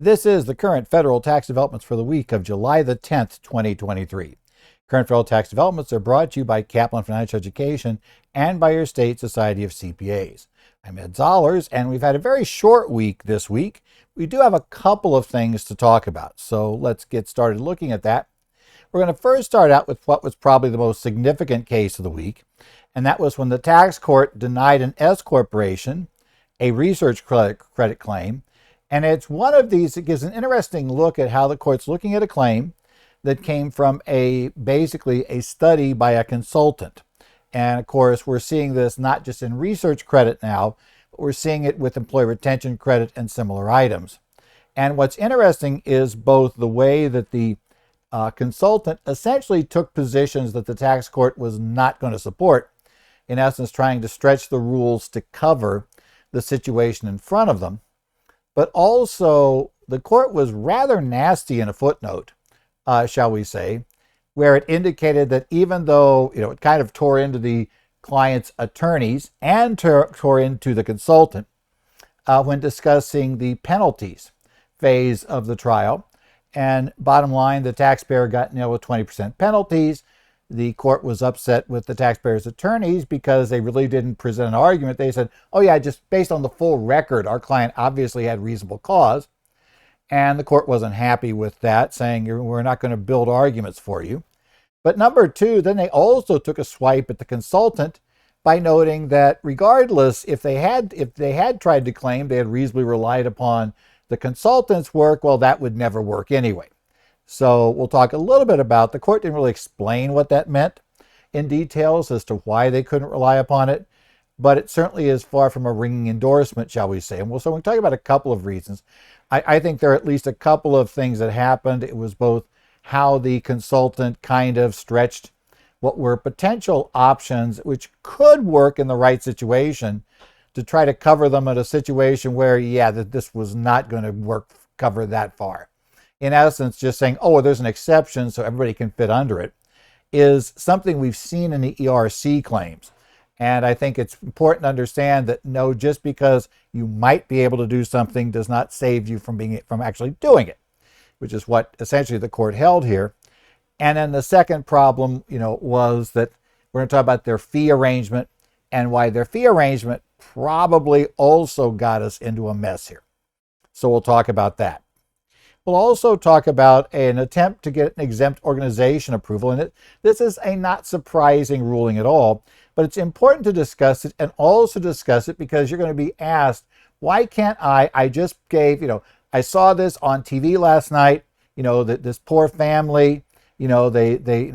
This is the current federal tax developments for the week of July the 10th, 2023. Current federal tax developments are brought to you by Kaplan Financial Education and by your state Society of CPAs. I'm Ed Zollers, and we've had a very short week this week. We do have a couple of things to talk about, so let's get started looking at that. We're going to first start out with what was probably the most significant case of the week, and that was when the tax court denied an S corporation a research credit claim. And it's one of these that gives an interesting look at how the court's looking at a claim that came from basically a study by a consultant. And of course, we're seeing this not just in research credit now, but we're seeing it with employee retention credit and similar items. And what's interesting is both the way that the consultant essentially took positions that the tax court was not going to support, in essence trying to stretch the rules to cover the situation in front of them. But also, the court was rather nasty in a footnote, shall we say, where it indicated that even though it kind of tore into the client's attorneys and tore into the consultant when discussing the penalties phase of the trial. And bottom line, the taxpayer got nailed with 20% penalties. The court was upset with the taxpayer's attorneys because they really didn't present an argument. They said, oh yeah, just based on the full record, our client obviously had reasonable cause. And the court wasn't happy with that, saying we're not going to build arguments for you. But number two, then they also took a swipe at the consultant by noting that regardless, if they had tried to claim they had reasonably relied upon the consultant's work, well, that would never work anyway. So we'll talk a little bit about, the court didn't really explain what that meant in details as to why they couldn't rely upon it, but it certainly is far from a ringing endorsement, shall we say. And so we'll talk about a couple of reasons. I think there are at least a couple of things that happened. It was both how the consultant kind of stretched what were potential options which could work in the right situation to try to cover them in a situation where, that this was not going to cover that far. In essence, just saying, oh, well, there's an exception so everybody can fit under it, is something we've seen in the ERC claims. And I think it's important to understand that no, just because you might be able to do something does not save you from actually doing it, which is what essentially the court held here. And then the second problem, was that we're going to talk about their fee arrangement and why their fee arrangement probably also got us into a mess here. So we'll talk about that. We'll also talk about an attempt to get an exempt organization approval. And this is a not surprising ruling at all, but it's important to discuss it and also discuss it because you're going to be asked, why can't I just gave, I saw this on TV last night, that this poor family, they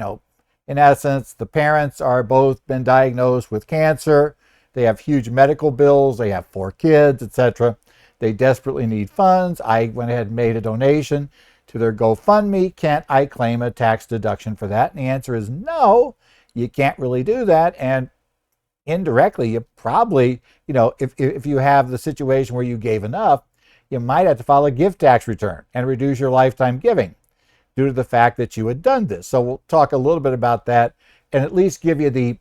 in essence, the parents are both been diagnosed with cancer. They have huge medical bills. They have 4 kids, etc. They desperately need funds. I went ahead and made a donation to their GoFundMe. Can't I claim a tax deduction for that? And the answer is no, you can't really do that. And indirectly, you probably, if you have the situation where you gave enough, you might have to file a gift tax return and reduce your lifetime giving due to the fact that you had done this. So we'll talk a little bit about that and at least give you the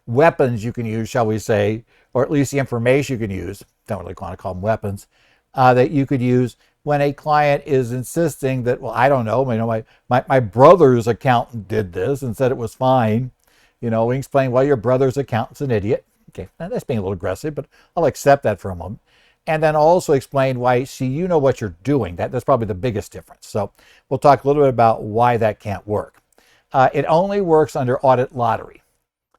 weapons you can use, shall we say, or at least the information you can use. Don't really want to call them weapons, that you could use when a client is insisting that, well, I don't know, my brother's accountant did this and said it was fine. We can explain why your brother's accountant's an idiot. Okay, now that's being a little aggressive, but I'll accept that for a moment. And then also explain why, you know what you're doing. That's probably the biggest difference. So we'll talk a little bit about why that can't work. It only works under audit lottery,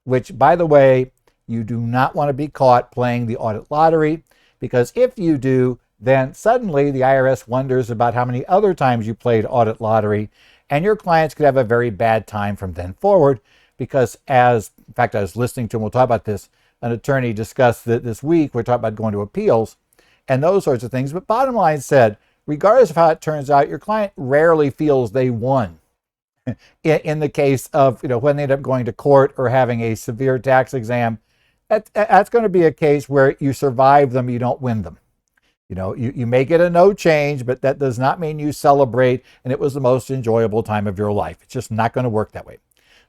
which, by the way, you do not want to be caught playing the audit lottery, because if you do, then suddenly the IRS wonders about how many other times you played audit lottery, and your clients could have a very bad time from then forward, because in fact, I was listening to, and we'll talk about this, an attorney discussed that this week, we're talking about going to appeals and those sorts of things. But bottom line said, regardless of how it turns out, your client rarely feels they won. In the case of, when they end up going to court or having a severe tax exam, that's going to be a case where you survive them, you don't win them. You may get a no change, but that does not mean you celebrate and it was the most enjoyable time of your life. It's just not going to work that way.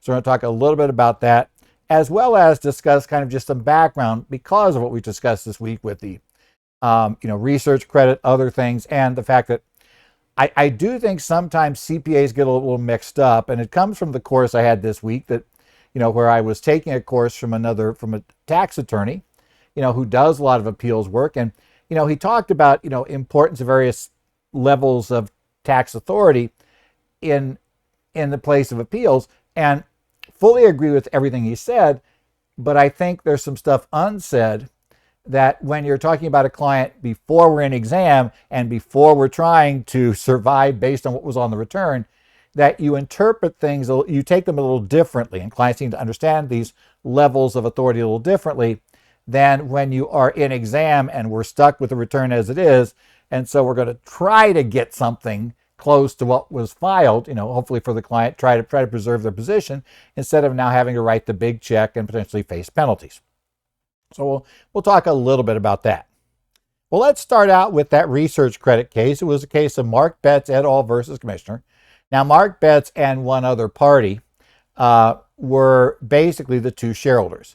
So we're going to talk a little bit about that, as well as discuss kind of just some background because of what we discussed this week with the research credit, other things, and the fact that I do think sometimes CPAs get a little mixed up, and it comes from the course I had this week that, where I was taking a course from a tax attorney, who does a lot of appeals work. And, he talked about, importance of various levels of tax authority in the place of appeals, and fully agree with everything he said. But I think there's some stuff unsaid that when you're talking about a client before we're in exam and before we're trying to survive based on what was on the return, that you interpret things, you take them a little differently. And clients need to understand these levels of authority a little differently than when you are in exam and we're stuck with the return as it is. And so we're going to try to get something close to what was filed, hopefully for the client, try to preserve their position instead of now having to write the big check and potentially face penalties. So we'll talk a little bit about that. Well, let's start out with that research credit case. It was a case of Mark Betts et al. Versus Commissioner. Now, Mark Betts and one other party were basically the two shareholders.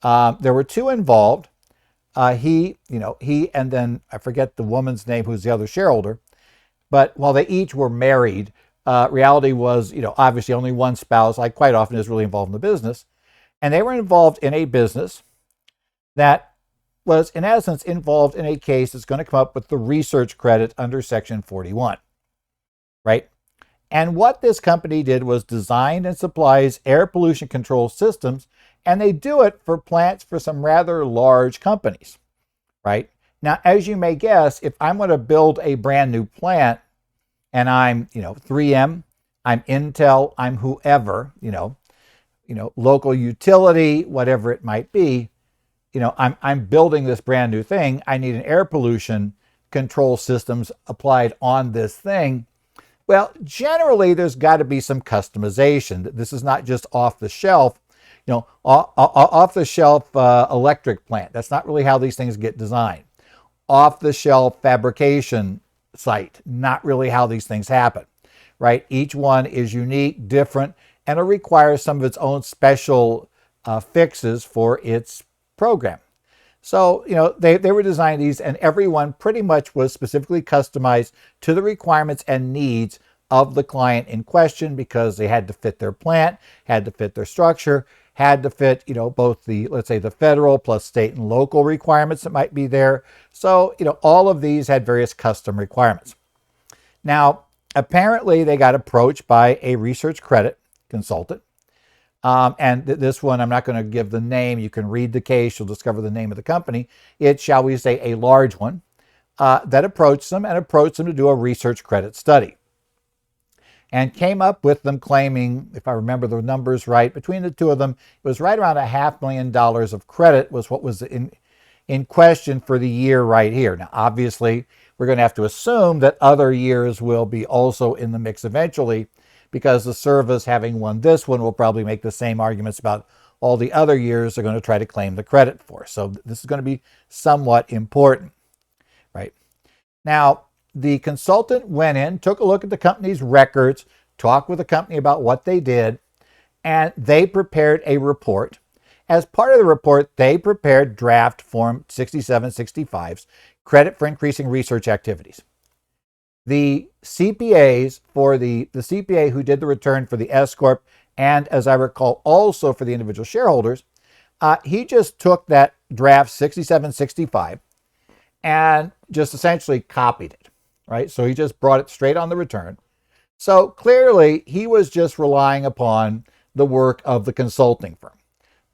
There were two involved. He and then I forget the woman's name who's the other shareholder. But while they each were married, reality was, obviously only one spouse, like quite often is really involved in the business. And they were involved in a business that was, in essence, involved in a case that's going to come up with the research credit under Section 41, right? And what this company did was design and supplies air pollution control systems, and they do it for plants for some rather large companies, right? Now, as you may guess, if I'm going to build a brand new plant and I'm, 3M, I'm Intel, I'm whoever, local utility, whatever it might be, I'm building this brand new thing. I need an air pollution control systems applied on this thing. Well, generally, there's got to be some customization. This is not just off the shelf, off the shelf electric plant. That's not really how these things get designed. Off the shelf fabrication site, not really how these things happen, right? Each one is unique, different, and it requires some of its own special fixes for its program. So, they were designing these, and everyone pretty much was specifically customized to the requirements and needs of the client in question, because they had to fit their plant, had to fit their structure, had to fit, both the, let's say, the federal plus state and local requirements that might be there. So, all of these had various custom requirements. Now, apparently they got approached by a research credit consultant. And this one, I'm not going to give the name. You can read the case. You'll discover the name of the company. It's, shall we say, a large one that approached them to do a research credit study. And came up with them claiming, if I remember the numbers right, between the two of them, it was right around $500,000 of credit was what was in question for the year right here. Now, obviously, we're going to have to assume that other years will be also in the mix eventually, because the service, having won this one, will probably make the same arguments about all the other years they're going to try to claim the credit for. So this is going to be somewhat important, right? Now, the consultant went in, took a look at the company's records, talked with the company about what they did, and they prepared a report. As part of the report, they prepared draft Form 6765's credit for increasing research activities. The CPAs for the CPA who did the return for the S Corp, and as I recall, also for the individual shareholders, he just took that draft 6765 and just essentially copied it, right? So he just brought it straight on the return. So clearly he was just relying upon the work of the consulting firm.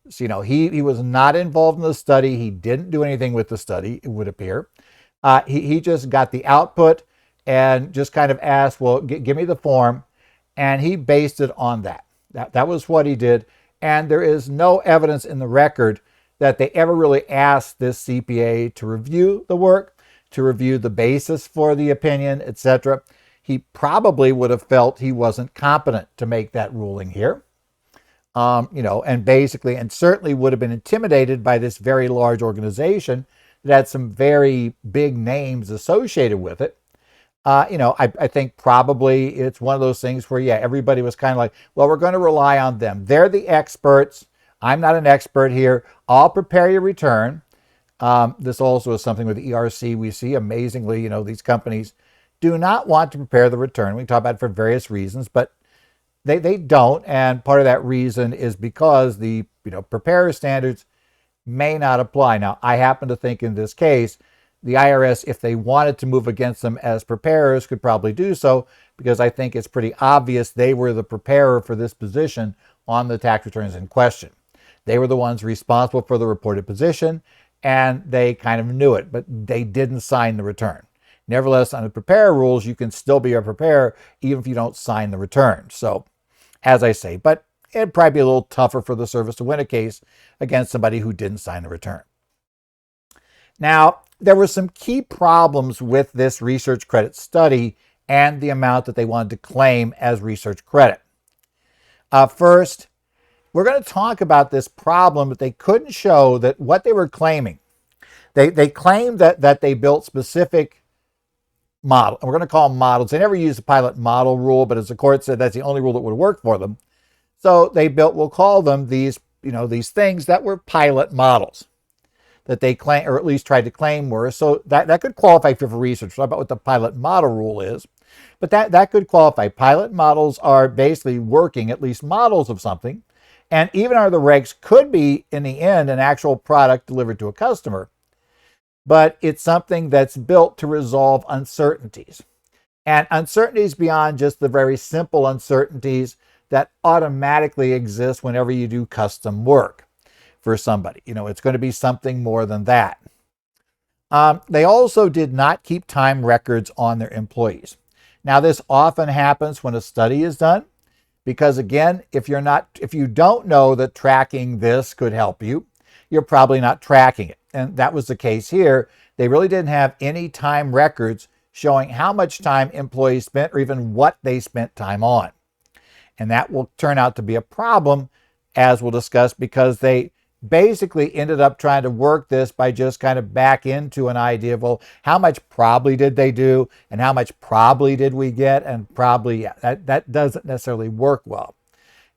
So, he was not involved in the study. He didn't do anything with the study, it would appear. He just got the output and just kind of asked, well, give me the form. And he based it on that. That was what he did. And there is no evidence in the record that they ever really asked this CPA to review the work, to review the basis for the opinion, etc. He probably would have felt he wasn't competent to make that ruling here. And basically, and certainly would have been intimidated by this very large organization that had some very big names associated with it. I think probably it's one of those things where, everybody was kind of like, well, we're going to rely on them. They're the experts. I'm not an expert here. I'll prepare your return. This also is something with the ERC we see amazingly, these companies do not want to prepare the return. We can talk about it for various reasons, but they don't. And part of that reason is because the preparer standards may not apply. Now, I happen to think in this case, the IRS, if they wanted to move against them as preparers, could probably do so, because I think it's pretty obvious they were the preparer for this position on the tax returns in question. They were the ones responsible for the reported position, and they kind of knew it, but they didn't sign the return. Nevertheless, on the preparer rules, you can still be a preparer even if you don't sign the return. So, as I say, but it'd probably be a little tougher for the service to win a case against somebody who didn't sign the return. Now, there were some key problems with this research credit study and the amount that they wanted to claim as research credit. First, we're going to talk about this problem that they couldn't show that what they were claiming. They claimed that they built specific model, and we're going to call them models. They never used the pilot model rule, but as the court said, that's the only rule that would work for them. So they built, we'll call them these things that were pilot models that they claim, or at least tried to claim were. So that could qualify for research. Talk about what the pilot model rule is, but that could qualify. Pilot models are basically working, at least models of something, and even under the regs could be in the end an actual product delivered to a customer, but it's something that's built to resolve uncertainties, and uncertainties beyond just the very simple uncertainties that automatically exist whenever you do custom work for somebody. It's going to be something more than that. They also did not keep time records on their employees. Now, this often happens when a study is done, because again, if you don't know that tracking this could help you, you're probably not tracking it. And that was the case here. They really didn't have any time records showing how much time employees spent or even what they spent time on. And that will turn out to be a problem, as we'll discuss, because they basically ended up trying to work this by just kind of back into an idea of, well, how much probably did they do and how much probably did we get? And probably, yeah, that doesn't necessarily work well.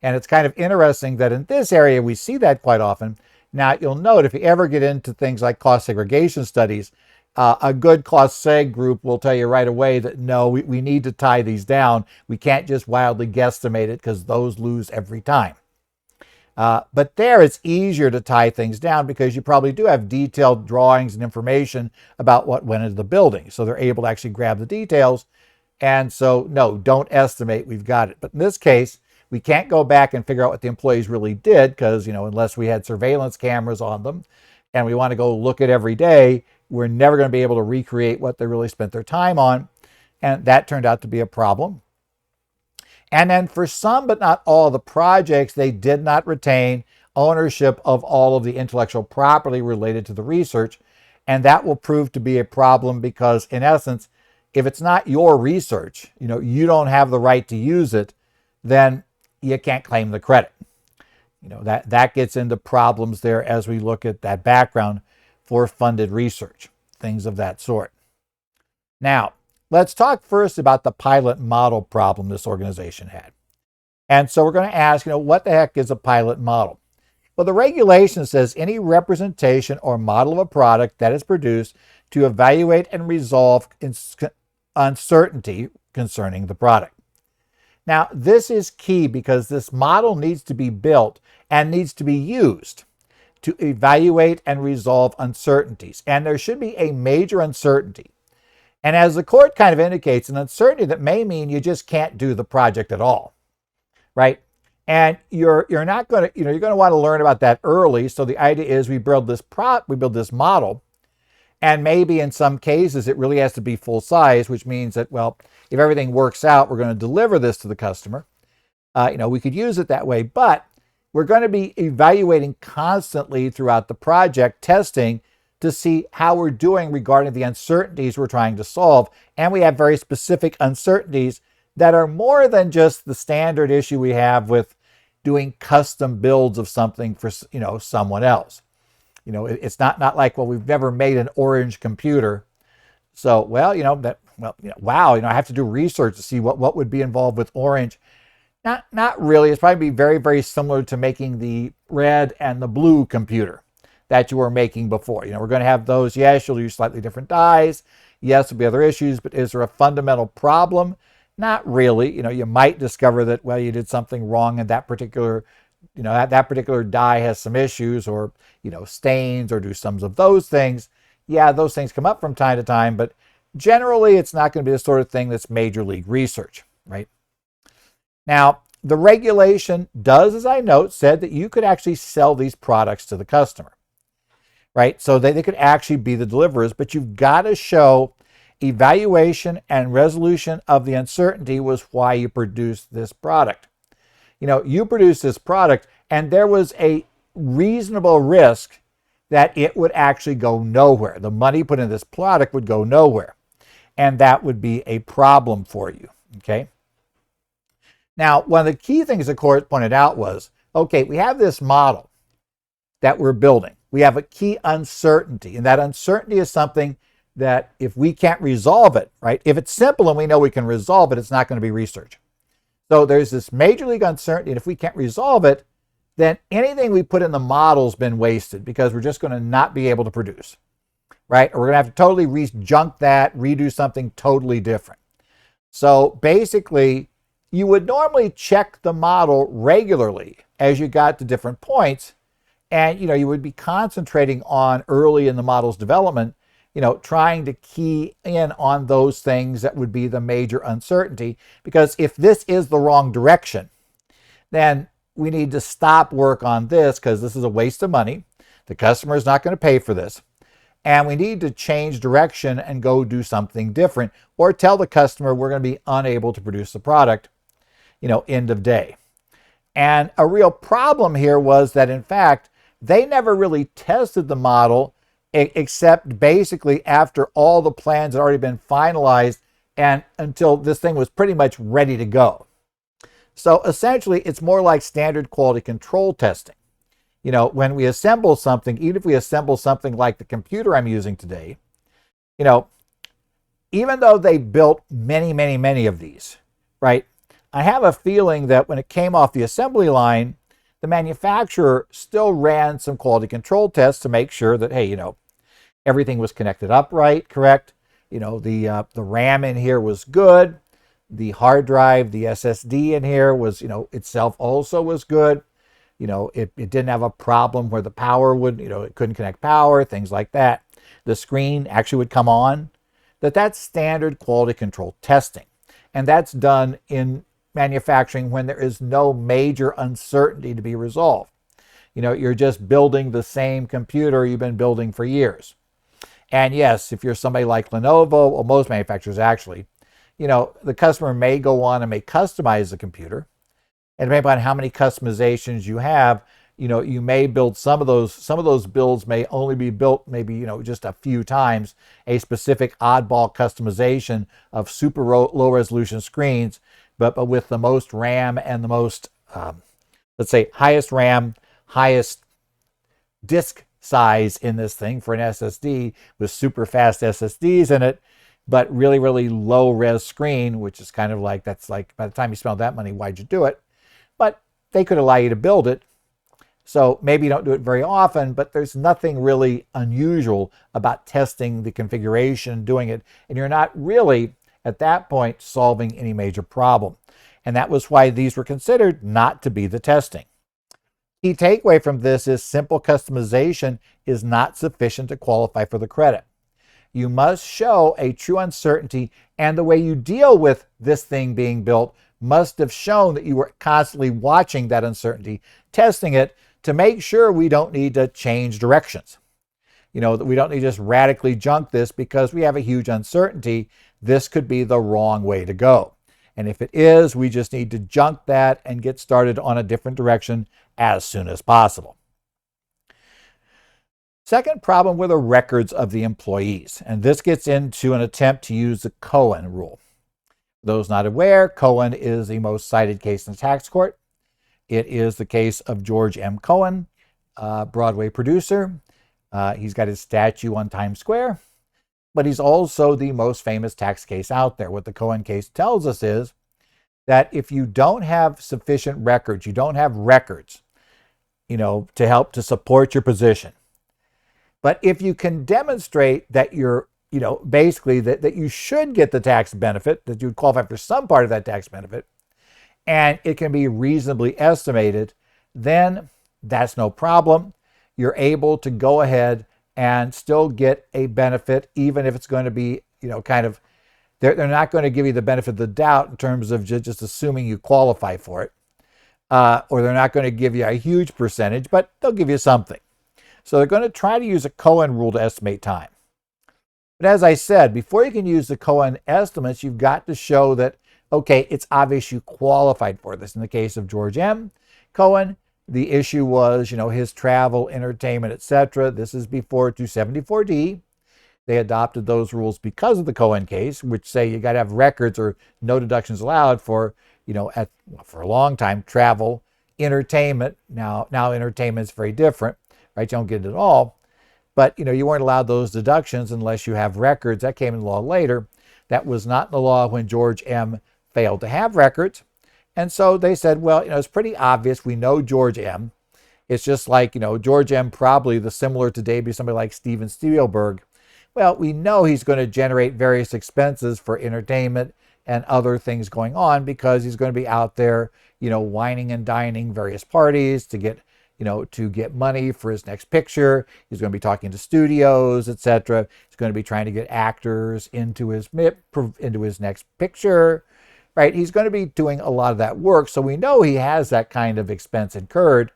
And it's kind of interesting that in this area, we see that quite often. Now, you'll note if you ever get into things like cost segregation studies, a good cost seg group will tell you right away that no, we need to tie these down. We can't just wildly guesstimate it because those lose every time. But there it's easier to tie things down because you probably do have detailed drawings and information about what went into the building. So they're able to actually grab the details. And so, no, don't estimate, we've got it. But in this case, we can't go back and figure out what the employees really did because, unless we had surveillance cameras on them and we want to go look at every day, we're never going to be able to recreate what they really spent their time on. And that turned out to be a problem. And then for some, but not all, the projects, they did not retain ownership of all of the intellectual property related to the research. And that will prove to be a problem because, in essence, if it's not your research, you don't have the right to use it, then you can't claim the credit. That gets into problems there as we look at that background for funded research, things of that sort. Now, let's talk first about the pilot model problem this organization had. And so we're going to ask, what the heck is a pilot model? Well, the regulation says any representation or model of a product that is produced to evaluate and resolve uncertainty concerning the product. Now, this is key because this model needs to be built and needs to be used to evaluate and resolve uncertainties. And there should be a major uncertainty. And as the court kind of indicates, an uncertainty that may mean you just can't do the project at all, right? And you're not going to, you're going to want to learn about that early. So the idea is we build this model, and maybe in some cases it really has to be full size, which means that, well, if everything works out, we're going to deliver this to the customer. We could use it that way, but we're going to be evaluating constantly throughout the project, testing to see how we're doing regarding the uncertainties we're trying to solve. And we have very specific uncertainties that are more than just the standard issue we have with doing custom builds of something for, someone else. It's not like, well, we've never made an orange computer. So, wow, I have to do research to see what would be involved with orange. Not really. It's probably be very, very similar to making the red and the blue computer that you were making before. We're going to have those. Yes, you'll use slightly different dyes. Yes, there'll be other issues, but is there a fundamental problem? Not really. You might discover that, well, you did something wrong in that particular, that particular die has some issues, or, stains, or do some of those things. Yeah, those things come up from time to time, but generally it's not going to be the sort of thing that's major league research, right? Now, the regulation does, as I note, said that you could actually sell these products to the customer, right? So they could actually be the deliverers, but you've got to show evaluation and resolution of the uncertainty was why you produced this product. You produced this product and there was a reasonable risk that it would actually go nowhere. The money put in this product would go nowhere. And that would be a problem for you, okay? Now, one of the key things the court pointed out was, okay, we have this model that we're building. We have a key uncertainty, and that uncertainty is something that if we can't resolve it, right? If it's simple and we know we can resolve it, it's not going to be research. So there's this major league uncertainty, and if we can't resolve it, then anything we put in the model's been wasted because we're just going to not be able to produce, right? Or we're going to have to totally junk that, redo something totally different. So basically, you would normally check the model regularly as you got to different points, and you would be concentrating on early in the model's development, trying to key in on those things that would be the major uncertainty. Because if this is the wrong direction, then we need to stop work on this because this is a waste of money. The customer is not going to pay for this. And we need to change direction and go do something different, or tell the customer we're going to be unable to produce the product, end of day. And a real problem here was that, in fact, they never really tested the model except basically after all the plans had already been finalized and until this thing was pretty much ready to go. So essentially, it's more like standard quality control testing. When we assemble something, even if we assemble something like the computer I'm using today, even though they built many, many, many of these, right? I have a feeling that when it came off the assembly line, the manufacturer still ran some quality control tests to make sure that, hey, everything was connected up right, correct? The RAM in here was good. The hard drive, the SSD in here was, itself also was good. It didn't have a problem where the power would, it couldn't connect power, things like that. The screen actually would come on. That's standard quality control testing. And that's done in manufacturing when there is no major uncertainty to be resolved. You're just building the same computer you've been building for years. And yes, if you're somebody like Lenovo, or most manufacturers actually, the customer may go on and may customize the computer. And depending on how many customizations you have, you may build some of those builds may only be built maybe, just a few times, a specific oddball customization of super low resolution screens, but with the most RAM and the most, let's say, highest RAM, highest disk size in this thing for an SSD with super fast SSDs in it, but really, really low res screen, which is kind of like, that's like, by the time you spend that money, why'd you do it? But they could allow you to build it. So maybe you don't do it very often, but there's nothing really unusual about testing the configuration, doing it, and you're not really, at that point, solving any major problem. And that was why these were considered not to be the testing. Key takeaway from this is simple customization is not sufficient to qualify for the credit. You must show a true uncertainty, and the way you deal with this thing being built must have shown that you were constantly watching that uncertainty, testing it to make sure we don't need to change directions. That we don't need to just radically junk this because we have a huge uncertainty. This could be the wrong way to go. And if it is, we just need to junk that and get started on a different direction as soon as possible. Second problem were the records of the employees. And this gets into an attempt to use the Cohen rule. Those not aware, Cohen is the most cited case in the tax court. It is the case of George M. Cohen, Broadway producer. He's got his statue on Times Square, but he's also the most famous tax case out there. What the Cohen case tells us is that if you don't have sufficient records, you don't have records, to help to support your position. But if you can demonstrate that your basically that you should get the tax benefit, that you would qualify for some part of that tax benefit, and it can be reasonably estimated, then that's no problem. You're able to go ahead and still get a benefit, even if it's going to be, kind of, they're not going to give you the benefit of the doubt in terms of just assuming you qualify for it. Or they're not going to give you a huge percentage, but they'll give you something. So they're going to try to use a Cohen rule to estimate time. But as I said, before you can use the Cohen estimates, you've got to show that, okay, it's obvious you qualified for this. In the case of George M. Cohen, the issue was, his travel, entertainment, etc. This is before 274D. They adopted those rules because of the Cohen case, which say you got to have records or no deductions allowed for, for a long time, travel, entertainment. Now entertainment is very different, right? You don't get it at all. But, you weren't allowed those deductions unless you have records. That came in law later. That was not in the law when George M. failed to have records. And so they said, well, it's pretty obvious. We know George M. It's just like, George M. probably the similar today be somebody like Steven Spielberg. Well, we know he's going to generate various expenses for entertainment and other things going on because he's going to be out there, wining and dining various parties to get money for his next picture. He's going to be talking to studios, etc. He's going to be trying to get actors into his next picture, right? He's going to be doing a lot of that work. So we know he has that kind of expense incurred.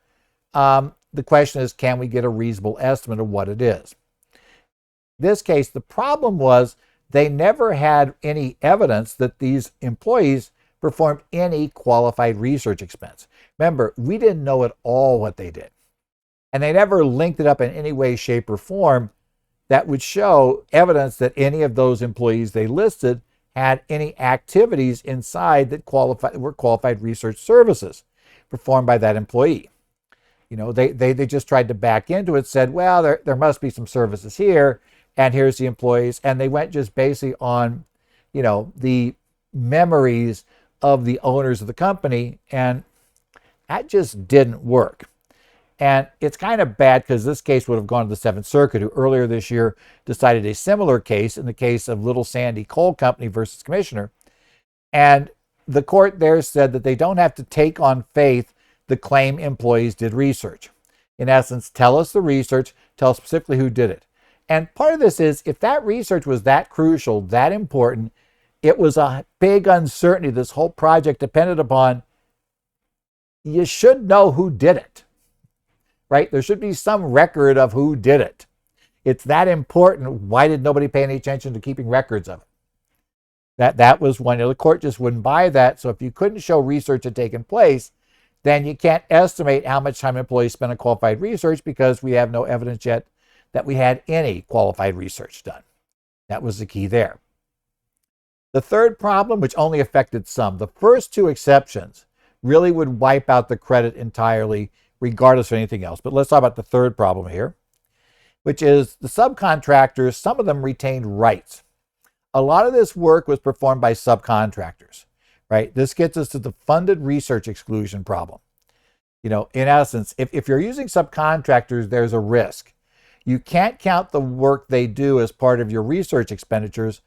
The question is, can we get a reasonable estimate of what it is? In this case, the problem was they never had any evidence that these employees performed any qualified research expense. Remember, we didn't know at all what they did. And they never linked it up in any way, shape, or form that would show evidence that any of those employees they listed had any activities inside that were qualified research services performed by that employee. They just tried to back into it, said, well, there must be some services here, and here's the employees. And they went just basically on, the memories of the owners of the company, and that just didn't work. And it's kind of bad because this case would have gone to the Seventh Circuit, who earlier this year decided a similar case in the case of Little Sandy Coal Company versus Commissioner. And the court there said that they don't have to take on faith the claim employees did research. In essence, tell us the research, tell us specifically who did it. And part of this is, if that research was that crucial, that important, it was a big uncertainty this whole project depended upon, you should know who did it, right? There should be some record of who did it. It's that important. Why did nobody pay any attention to keeping records of it? That was one. The court just wouldn't buy that. So if you couldn't show research had taken place, then you can't estimate how much time employees spent on qualified research because we have no evidence yet that we had any qualified research done. That was the key there. The third problem, which only affected some, the first two exceptions really would wipe out the credit entirely, regardless of anything else. But let's talk about the third problem here, which is the subcontractors, some of them retained rights. A lot of this work was performed by subcontractors, right? This gets us to the funded research exclusion problem. In essence, if you're using subcontractors, there's a risk. You can't count the work they do as part of your research expenditures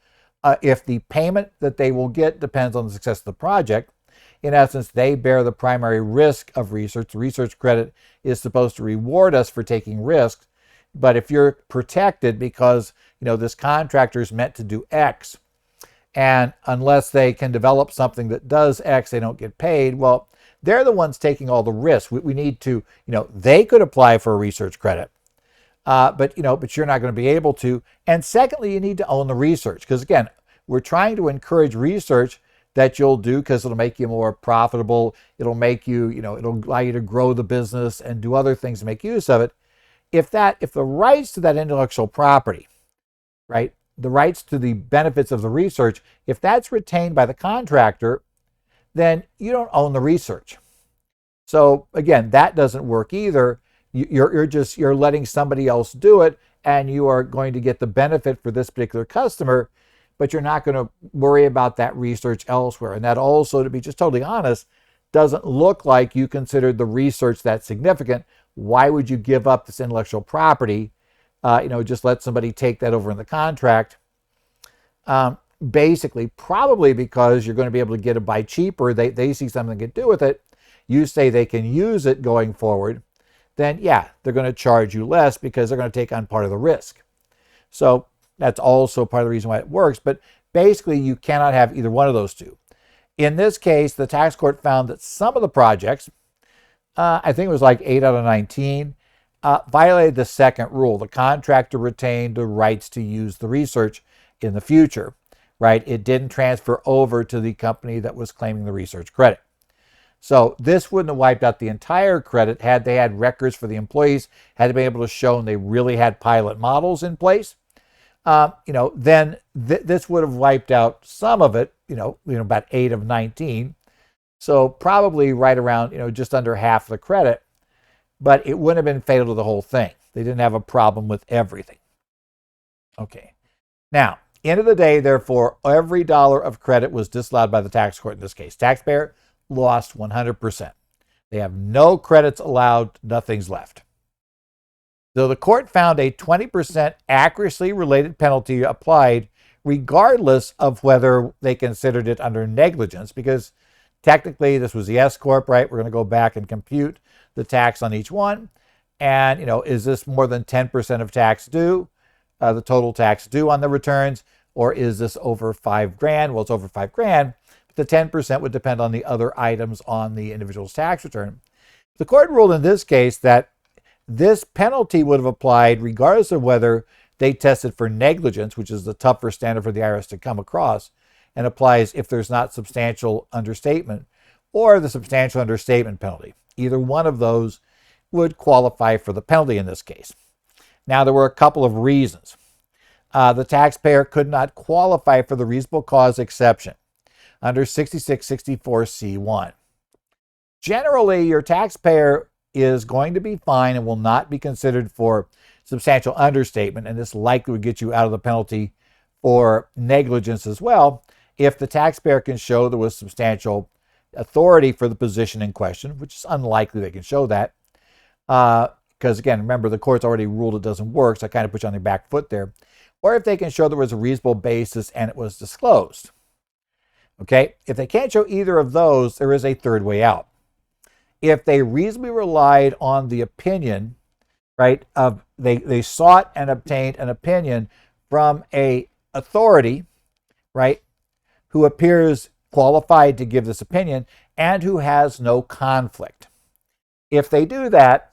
if the payment that they will get depends on the success of the project. In essence, they bear the primary risk of research. The research credit is supposed to reward us for taking risks. But if you're protected because, this contractor is meant to do X, and unless they can develop something that does X, they don't get paid, well, they're the ones taking all the risks. We need to, they could apply for a research credit. But you're not going to be able to. And secondly, you need to own the research. Because again, we're trying to encourage research that you'll do because it'll make you more profitable. It'll make you, it'll allow you to grow the business and do other things to make use of it. If the rights to that intellectual property, right, the rights to the benefits of the research, if that's retained by the contractor, then you don't own the research. So again, that doesn't work either. You're letting somebody else do it, and you are going to get the benefit for this particular customer, but you're not going to worry about that research elsewhere. And that also, to be just totally honest, doesn't look like you considered the research that significant. Why would you give up this intellectual property? Just let somebody take that over in the contract. Basically, probably because you're going to be able to get it by cheaper. They see something they can do with it. You say they can use it going forward. Then, yeah, they're going to charge you less because they're going to take on part of the risk. So that's also part of the reason why it works. But basically, you cannot have either one of those two. In this case, the tax court found that some of the projects, I think it was like 8 out of 19, violated the second rule. The contractor retained the rights to use the research in the future, right? It didn't transfer over to the company that was claiming the research credit. So this wouldn't have wiped out the entire credit had they had records for the employees, had they been able to show they really had pilot models in place. Then this would have wiped out some of it, about 8 of 19. So probably right around, just under half the credit, but it wouldn't have been fatal to the whole thing. They didn't have a problem with everything. Okay. Now, end of the day, therefore, every dollar of credit was disallowed by the tax court in this case. Taxpayer lost 100%. They have no credits allowed, nothing's left. So the court found a 20% accuracy related penalty applied regardless of whether they considered it under negligence, because technically this was the S Corp, right? We're going to go back and compute the tax on each one. And, is this more than 10% of tax due, the total tax due on the returns, or is this over $5,000? Well, it's over $5,000. The 10% would depend on the other items on the individual's tax return. The court ruled in this case that this penalty would have applied regardless of whether they tested for negligence, which is the tougher standard for the IRS to come across, and applies if there's not substantial understatement, or the substantial understatement penalty. Either one of those would qualify for the penalty in this case. Now, there were a couple of reasons. The taxpayer could not qualify for the reasonable cause exception under 6664C1. Generally, your taxpayer is going to be fine and will not be considered for substantial understatement, and this likely would get you out of the penalty for negligence as well if the taxpayer can show there was substantial authority for the position in question, which is unlikely they can show that. Because again, remember, the court's already ruled it doesn't work, so I kind of put you on the back foot there. Or if they can show there was a reasonable basis and it was disclosed. Okay, if they can't show either of those, there is a third way out. If they reasonably relied on the opinion, right, of they sought and obtained an opinion from a authority, right, who appears qualified to give this opinion and who has no conflict. If they do that,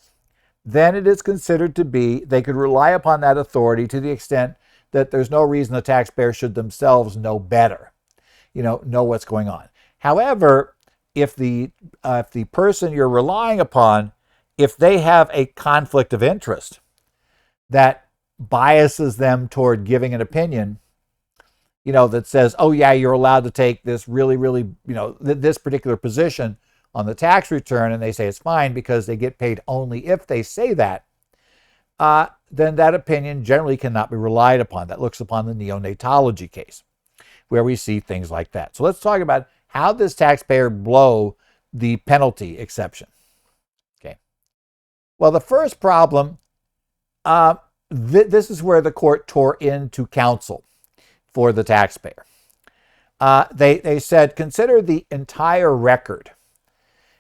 then it is considered to be, they could rely upon that authority to the extent that there's no reason the taxpayer should themselves know better, know what's going on. However, if the person you're relying upon, if they have a conflict of interest that biases them toward giving an opinion, that says, oh yeah, you're allowed to take this really, really, this particular position on the tax return, and they say it's fine because they get paid only if they say that, then that opinion generally cannot be relied upon. That looks upon the neonatology case, where we see things like that. So let's talk about how this taxpayer blow the penalty exception. Okay. Well, the first problem, this is where the court tore into counsel for the taxpayer. They said, consider the entire record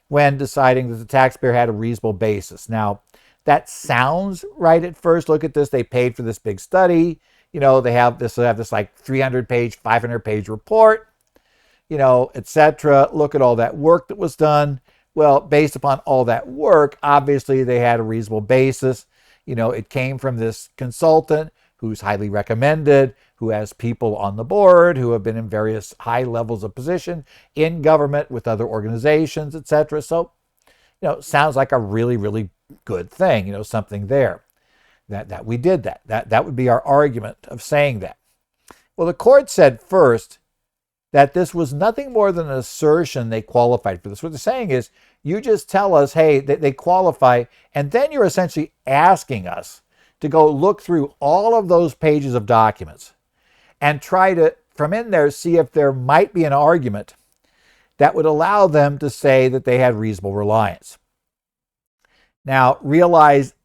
when deciding that the taxpayer had a reasonable basis. Now, that sounds right at first. Look at this. They paid for this big study. They have this like 300-page, 500-page report, etc. Look at all that work that was done. Well, based upon all that work, obviously they had a reasonable basis. It came from this consultant who's highly recommended, who has people on the board who have been in various high levels of position in government with other organizations, etc. So, sounds like a really, really good thing, something there. That we did that. That would be our argument of saying that. Well, the court said first that this was nothing more than an assertion they qualified for this. What they're saying is, you just tell us, hey, they qualify, and then you're essentially asking us to go look through all of those pages of documents and try to, from in there, see if there might be an argument that would allow them to say that they had reasonable reliance. Now, realize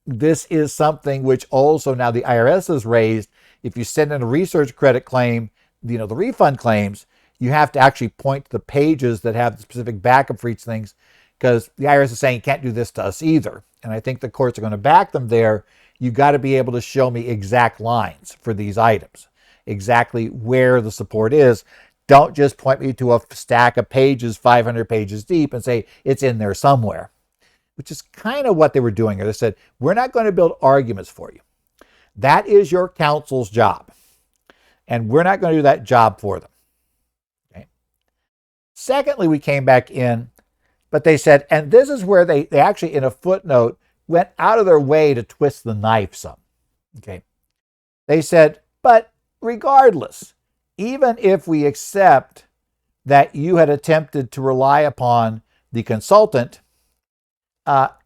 this is something which also now the IRS has raised. If you send in a research credit claim, the refund claims, you have to actually point to the pages that have the specific backup for each things, because the IRS is saying you can't do this to us either. And I think the courts are going to back them there. You got to be able to show me exact lines for these items, exactly where the support is. Don't just point me to a stack of pages, 500 pages deep, and say it's in there somewhere, which is kind of what they were doing here. They said, we're not going to build arguments for you. That is your counsel's job, and we're not going to do that job for them. Okay. Secondly, we came back in, but they said, and this is where they actually, in a footnote, went out of their way to twist the knife some. Okay. They said, but regardless, even if we accept that you had attempted to rely upon the consultant,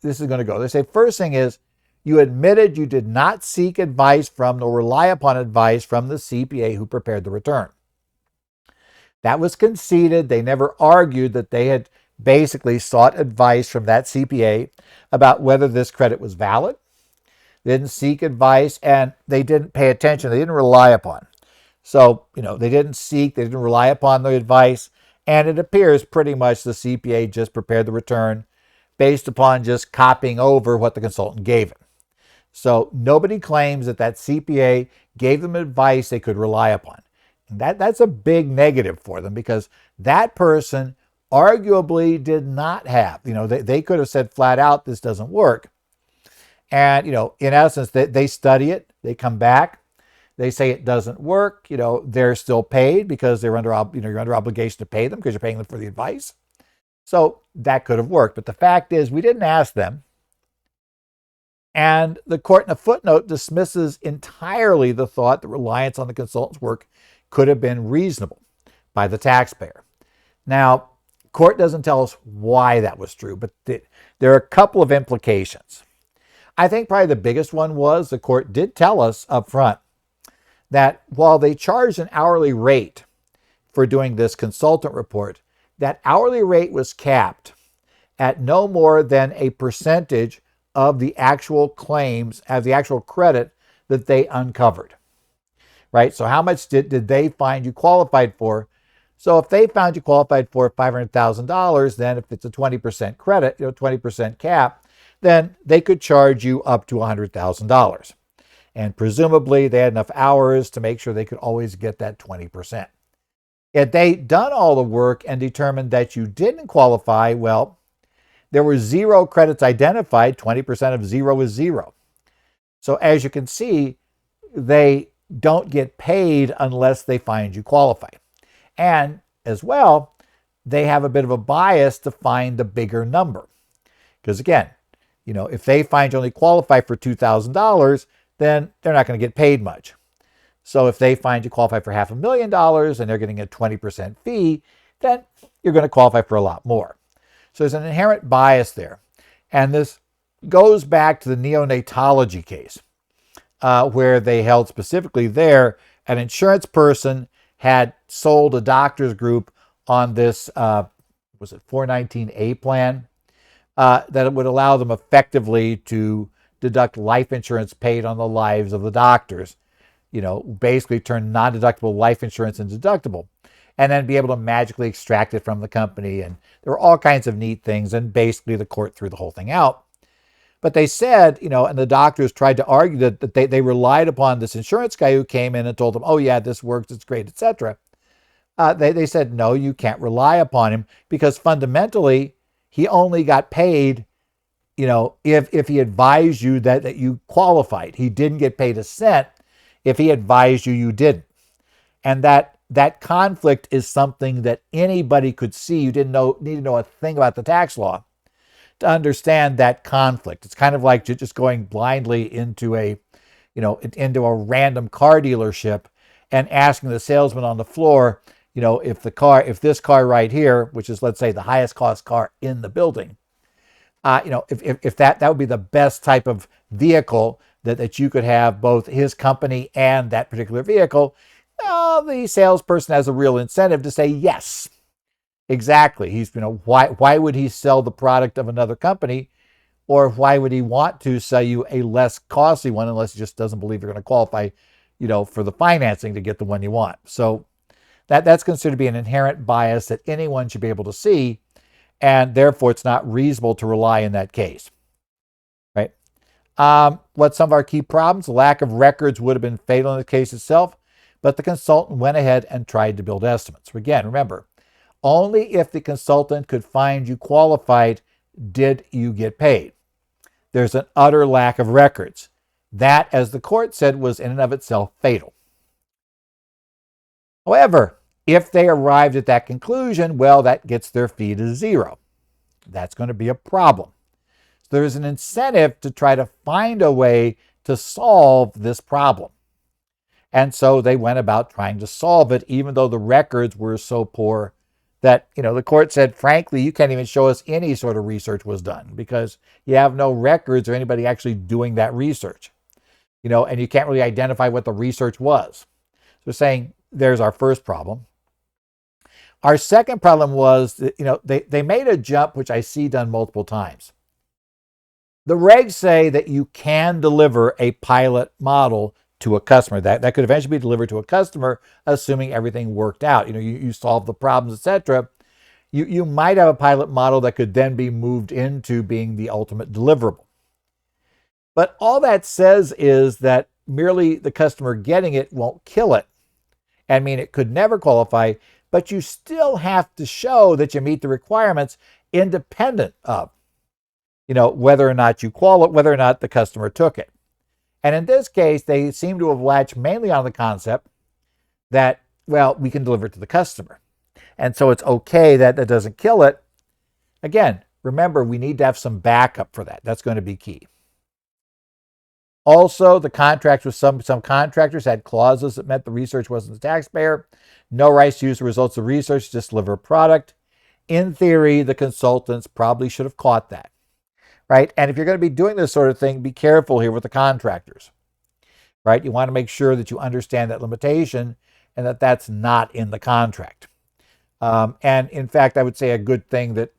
this is going to go. They say, first thing is, you admitted you did not seek advice from nor rely upon advice from the CPA who prepared the return. That was conceded. They never argued that they had basically sought advice from that CPA about whether this credit was valid. They didn't seek advice, and they didn't pay attention. They didn't rely upon. So, they didn't seek, they didn't rely upon the advice, and it appears pretty much the CPA just prepared the return based upon just copying over what the consultant gave him. So nobody claims that CPA gave them advice they could rely upon. And that's a big negative for them, because that person arguably did not have, they could have said flat out, this doesn't work. And, in essence, they study it, they come back, they say it doesn't work, they're still paid because they're under, you're under obligation to pay them because you're paying them for the advice. So that could have worked. But the fact is, we didn't ask them. And the court in a footnote dismisses entirely the thought that reliance on the consultant's work could have been reasonable by the taxpayer. Now, court doesn't tell us why that was true, but there are a couple of implications. I think probably the biggest one was the court did tell us up front that while they charged an hourly rate for doing this consultant report, that hourly rate was capped at no more than a percentage of the actual claims, of the actual credit that they uncovered. Right? So how much did they find you qualified for? So if they found you qualified for $500,000, then if it's a 20% credit, 20% cap, then they could charge you up to $100,000. And presumably they had enough hours to make sure they could always get that 20%. If they'd done all the work and determined that you didn't qualify, well, there were 0 credits identified. 20% of 0 is 0. So as you can see, they don't get paid unless they find you qualify. And as well, they have a bit of a bias to find the bigger number. Because again, if they find you only qualify for $2,000, then they're not going to get paid much. So if they find you qualify for $500,000 and they're getting a 20% fee, then you're going to qualify for a lot more. So there's an inherent bias there. And this goes back to the neonatology case, where they held specifically there, an insurance person had sold a doctor's group on this, was it 419A plan, that it would allow them effectively to deduct life insurance paid on the lives of the doctors. Basically turn non-deductible life insurance into deductible, and then be able to magically extract it from the company. And there were all kinds of neat things, and basically the court threw the whole thing out. But they said, and the doctors tried to argue that they relied upon this insurance guy who came in and told them, oh yeah, this works, it's great, etc. They said, no, you can't rely upon him, because fundamentally he only got paid, if he advised you that you qualified. He didn't get paid a cent if he advised you didn't. And that conflict is something that anybody could see. You didn't need to know a thing about the tax law to understand that conflict. It's kind of like just going blindly into a random car dealership and asking the salesman on the floor, if this car right here, which is, let's say, the highest cost car in the building, if that would be the best type of vehicle that you could have, both his company and that particular vehicle, the salesperson has a real incentive to say yes. Exactly. Why would he sell the product of another company, or why would he want to sell you a less costly one unless he just doesn't believe you're going to qualify, for the financing to get the one you want? So That's considered to be an inherent bias that anyone should be able to see, and therefore it's not reasonable to rely in that case. Right? What's some of our key problems? The lack of records would have been fatal in the case itself, but the consultant went ahead and tried to build estimates. Again, remember, only if the consultant could find you qualified did you get paid. There's an utter lack of records. That, as the court said, was in and of itself fatal. However, if they arrived at that conclusion, well, that gets their fee to zero. That's going to be a problem. So there's an incentive to try to find a way to solve this problem. And so they went about trying to solve it, even though the records were so poor that, the court said, frankly, you can't even show us any sort of research was done because you have no records or anybody actually doing that research, and you can't really identify what the research was. So saying there's our first problem. Our second problem was that, they made a jump, which I see done multiple times. The regs say that you can deliver a pilot model to a customer. That could eventually be delivered to a customer, assuming everything worked out. You solve the problems, etc. You might have a pilot model that could then be moved into being the ultimate deliverable. But all that says is that merely the customer getting it won't kill it. I mean, it could never qualify, but you still have to show that you meet the requirements independent of, whether or not whether or not the customer took it. And in this case, they seem to have latched mainly on the concept that, well, we can deliver it to the customer. And so it's okay that that doesn't kill it. Again, remember, we need to have some backup for that. That's going to be key. Also, the contracts with some contractors had clauses that meant the research wasn't the taxpayer. No rights to use the results of research, just deliver a product. In theory, the consultants probably should have caught that. Right? And if you're going to be doing this sort of thing, be careful here with the contractors. Right? You want to make sure that you understand that limitation and that that's not in the contract. And in fact, I would say a good thing that,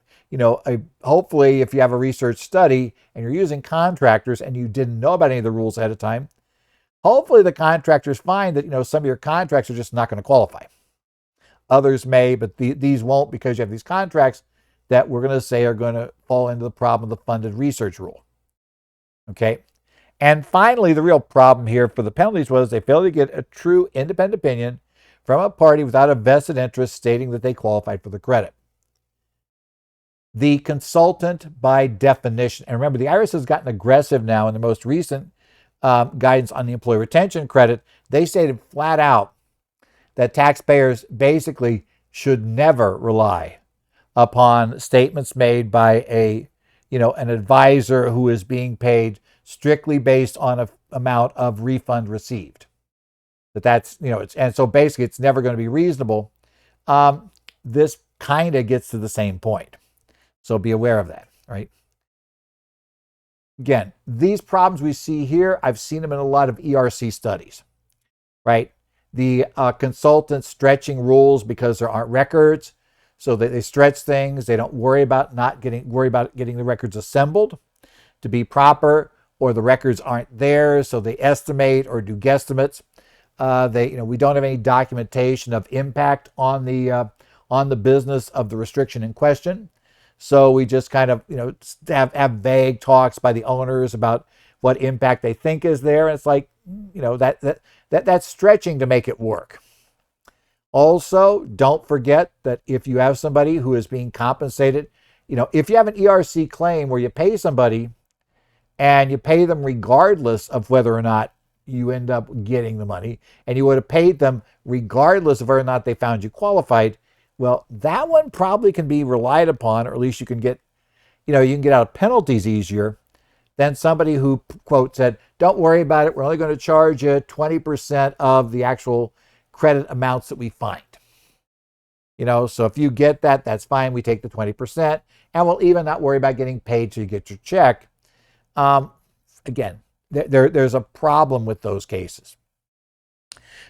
hopefully if you have a research study and you're using contractors and you didn't know about any of the rules ahead of time, hopefully the contractors find that, some of your contracts are just not going to qualify. Others may, but these won't because you have these contracts that we're going to say are going to fall into the problem of the funded research rule. Okay. And finally, the real problem here for the penalties was they failed to get a true independent opinion from a party without a vested interest stating that they qualified for the credit. The consultant, by definition, and remember, the IRS has gotten aggressive now in the most recent guidance on the employee retention credit. They stated flat out that taxpayers basically should never rely upon statements made by an advisor who is being paid strictly based on an amount of refund received. And so basically it's never going to be reasonable. This kind of gets to the same point. So be aware of that, right? Again, these problems we see here, I've seen them in a lot of ERC studies, right? The consultants stretching rules because there aren't records. So they stretch things. They don't worry about getting the records assembled to be proper, or the records aren't there, so they estimate or do guesstimates. We don't have any documentation of impact on the business of the restriction in question. So we just kind of have vague talks by the owners about what impact they think is there, and it's like that's stretching to make it work. Also, don't forget that if you have somebody who is being compensated, if you have an ERC claim where you pay somebody and you pay them regardless of whether or not you end up getting the money, and you would have paid them regardless of whether or not they found you qualified, well, that one probably can be relied upon, or at least you can get out of penalties easier than somebody who, quote, said, don't worry about it, we're only going to charge you 20% of the actual credit amounts that we find. So if you get that, that's fine. We take the 20%, and we'll even not worry about getting paid till you get your check. Again, there's a problem with those cases.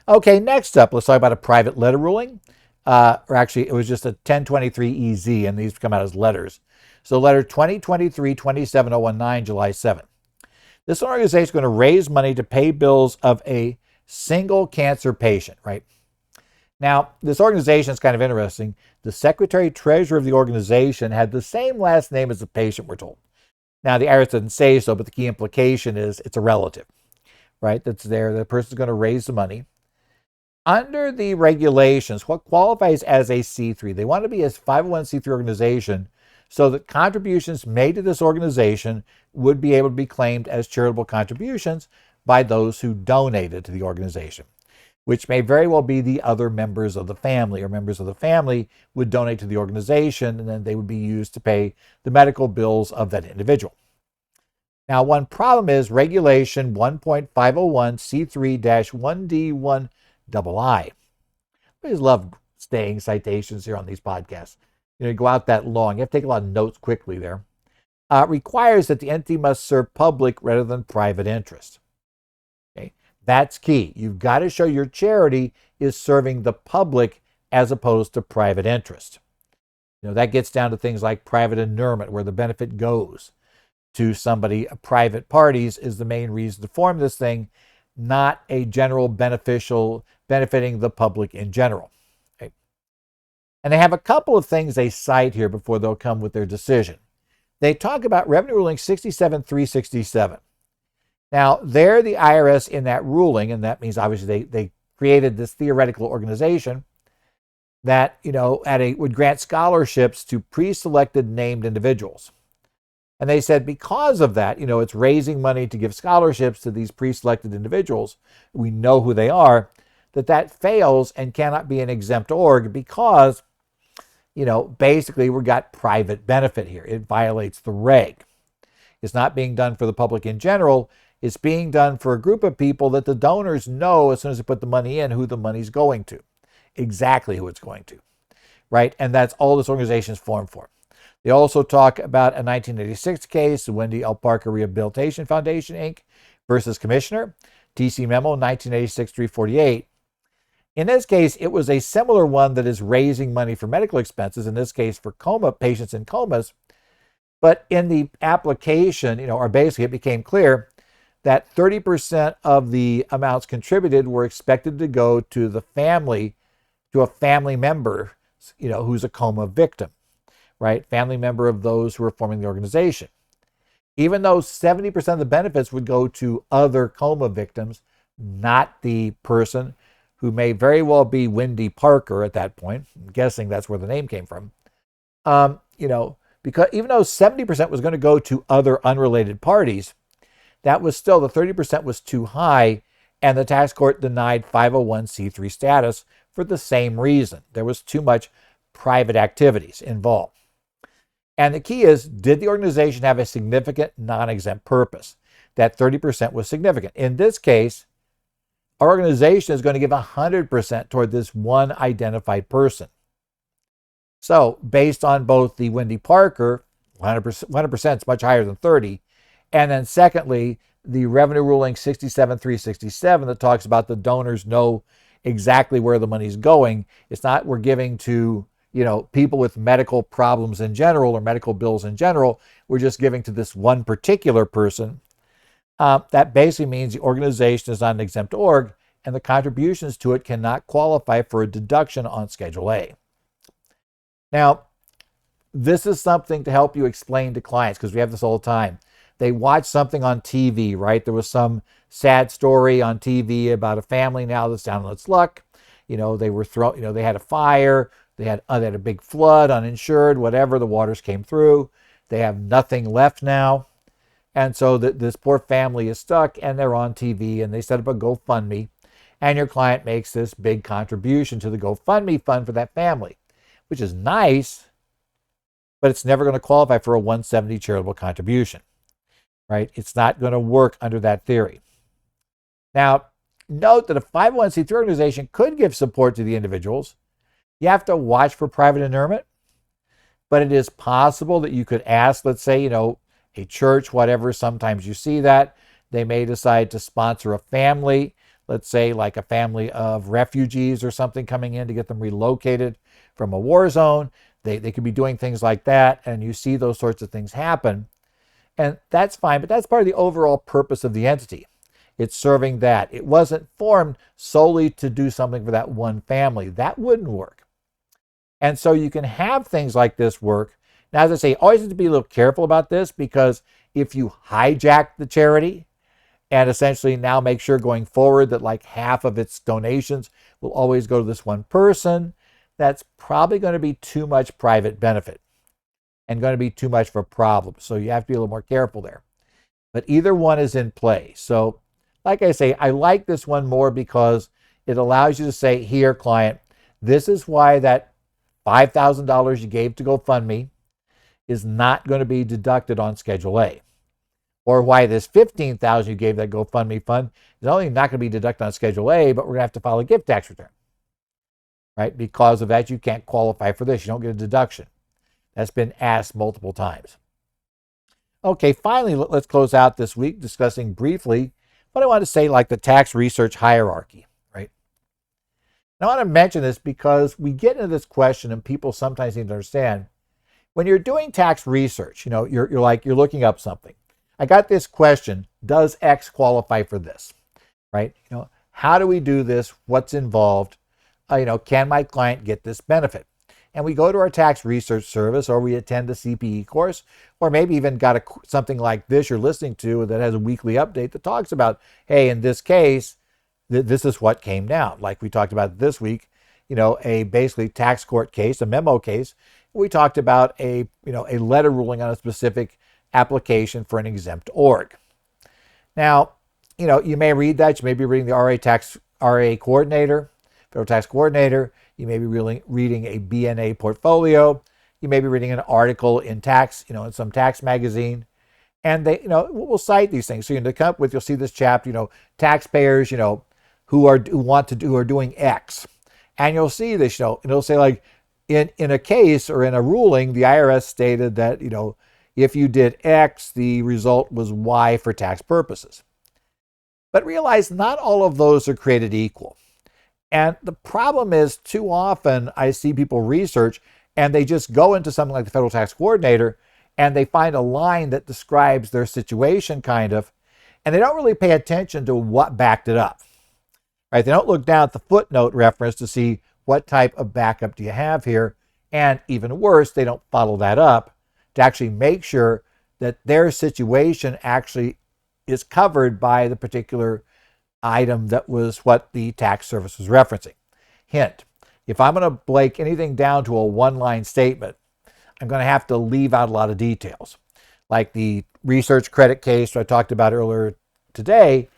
Okay, next up, let's talk about a private letter ruling. Or actually, it was just a 1023-EZ, and these come out as letters. So letter 2023-27019, July 7th. This organization is going to raise money to pay bills of a single cancer patient, right? Now, this organization is kind of interesting. The secretary treasurer of the organization had the same last name as the patient, we're told. Now, the IRS doesn't say so, but the key implication is it's a relative, right? That's there. The person's going to raise the money. Under the regulations, what qualifies as a C3? They want to be a 501c3 organization so that contributions made to this organization would be able to be claimed as charitable contributions by those who donated to the organization, which may very well be the other members of the family, or members of the family would donate to the organization, and then they would be used to pay the medical bills of that individual. Now, one problem is Regulation 1.501C3-1D1II. I always love staying citations here on these podcasts. You go out that long. You have to take a lot of notes quickly there. Requires that the entity must serve public rather than private interest. Okay, that's key. You've got to show your charity is serving the public as opposed to private interest. That gets down to things like private inurement, where the benefit goes to somebody. Private parties is the main reason to form this thing, not a general beneficial benefiting the public in general. Okay. And they have a couple of things they cite here before they'll come with their decision. They talk about Revenue Ruling 67-367. Now, they're the IRS in that ruling, and that means obviously they created this theoretical organization that would grant scholarships to pre-selected named individuals. And they said because of that, it's raising money to give scholarships to these pre-selected individuals. We know who they are, that fails and cannot be an exempt org because, basically we've got private benefit here. It violates the reg. It's not being done for the public in general. It's being done for a group of people that the donors know as soon as they put the money in who the money's going to, exactly who it's going to, right? And that's all this organization is formed for. They also talk about a 1986 case, Wendy L. Parker Rehabilitation Foundation, Inc. versus Commissioner, TC Memo 1986-348. In this case, it was a similar one that is raising money for medical expenses, in this case for patients in comas. But in the application, or basically it became clear that 30% of the amounts contributed were expected to go to the family, to a family member, who's a coma victim. Right? Family member of those who are forming the organization. Even though 70% of the benefits would go to other coma victims, not the person who may very well be Wendy Parker at that point. I'm guessing that's where the name came from. Because even though 70% was going to go to other unrelated parties, that was still, the 30% was too high, and the tax court denied 501c3 status for the same reason. There was too much private activities involved. And the key is, did the organization have a significant non-exempt purpose? That 30% was significant. In this case, our organization is going to give 100% toward this one identified person. So based on both the Wendy Parker, 100% is much higher than 30. And then secondly, the Revenue Ruling 67-367 that talks about the donors know exactly where the money's going. It's not we're giving to people with medical problems in general or medical bills in general. We're just giving to this one particular person. That basically means the organization is not an exempt org, and the contributions to it cannot qualify for a deduction on Schedule A. Now, this is something to help you explain to clients, because we have this all the time. They watch something on TV, right? There was some sad story on TV about a family now that's down on its luck. They were they had a fire. They had a big flood, uninsured, whatever. The waters came through. They have nothing left now. And so this poor family is stuck, and they're on TV, and they set up a GoFundMe. And your client makes this big contribution to the GoFundMe fund for that family, which is nice, but it's never going to qualify for a 170 charitable contribution, right? It's not going to work under that theory. Now, note that a 501c3 organization could give support to the individuals. You have to watch for private inurement, but it is possible that you could ask, let's say, a church, whatever, sometimes you see that. They may decide to sponsor a family, let's say like a family of refugees or something coming in to get them relocated from a war zone. They could be doing things like that, and you see those sorts of things happen. And that's fine, but that's part of the overall purpose of the entity. It's serving that. It wasn't formed solely to do something for that one family. That wouldn't work. And so you can have things like this work. Now, as I say, always have to be a little careful about this, because if you hijack the charity and essentially now make sure going forward that like half of its donations will always go to this one person, that's probably going to be too much private benefit and going to be too much of a problem. So you have to be a little more careful there. But either one is in play. So like I say, I like this one more because it allows you to say, here, client, this is why that $5,000 you gave to GoFundMe is not going to be deducted on Schedule A. Or why this $15,000 you gave that GoFundMe fund is not only not going to be deducted on Schedule A, but we're going to have to file a gift tax return. Right? Because of that, you can't qualify for this. You don't get a deduction. That's been asked multiple times. Okay, finally, let's close out this week discussing briefly what I want to say, like the tax research hierarchy, right? And I want to mention this because we get into this question and people sometimes need to understand, when you're doing tax research, you're looking up something. I got this question, does X qualify for this, right? How do we do this? What's involved? Can my client get this benefit? And we go to our tax research service, or we attend a CPE course, or maybe even got something like this you're listening to that has a weekly update that talks about, hey, in this case, this is what came down. Like we talked about this week, a basically tax court case, a memo case. We talked about a letter ruling on a specific application for an exempt org. Now, you may read that. You may be reading the RA coordinator, federal tax coordinator. You may be reading a BNA portfolio. You may be reading an article in tax, in some tax magazine. And they, will cite these things. So you come up with, you'll see this chapter, taxpayers, who are doing X. And you'll see this, and it'll say like, in a case or in a ruling, the IRS stated that, if you did X, the result was Y for tax purposes. But realize not all of those are created equal. And the problem is, too often I see people research and they just go into something like the federal tax coordinator and they find a line that describes their situation kind of, and they don't really pay attention to what backed it up. Right? They don't look down at the footnote reference to see what type of backup do you have here. And even worse, they don't follow that up to actually make sure that their situation actually is covered by the particular item that was what the tax service was referencing. Hint, if I'm going to break anything down to a one-line statement, I'm going to have to leave out a lot of details. Like the research credit case I talked about earlier today,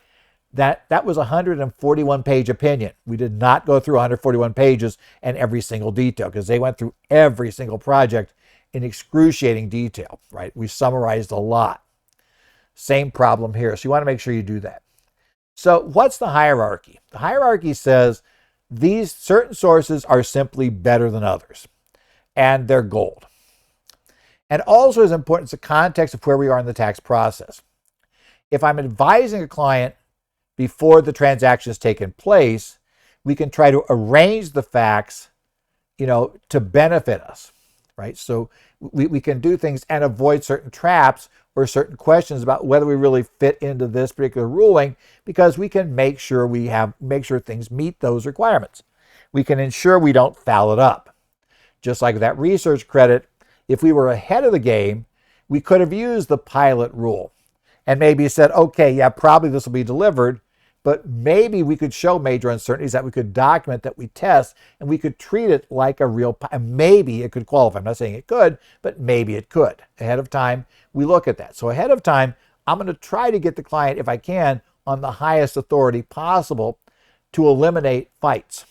that was a 141-page opinion. We did not go through 141 pages and every single detail, because they went through every single project in excruciating detail, right? We summarized a lot. Same problem here. So you want to make sure you do that. So what's the hierarchy? The hierarchy says these certain sources are simply better than others, and they're gold. And also is important is the context of where we are in the tax process. If I'm advising a client before the transaction has taken place, we can try to arrange the facts, to benefit us, right? So we can do things and avoid certain traps or certain questions about whether we really fit into this particular ruling, because we can make sure things meet those requirements. We can ensure we don't foul it up. Just like that research credit, if we were ahead of the game, we could have used the pilot rule and maybe said, okay, yeah, probably this will be delivered, but maybe we could show major uncertainties that we could document, that we test, and we could treat it like a real, and maybe it could qualify. I'm not saying it could, but maybe it could. Ahead of time, we look at that. So ahead of time, I'm going to try to get the client, if I can, on the highest authority possible to eliminate fights.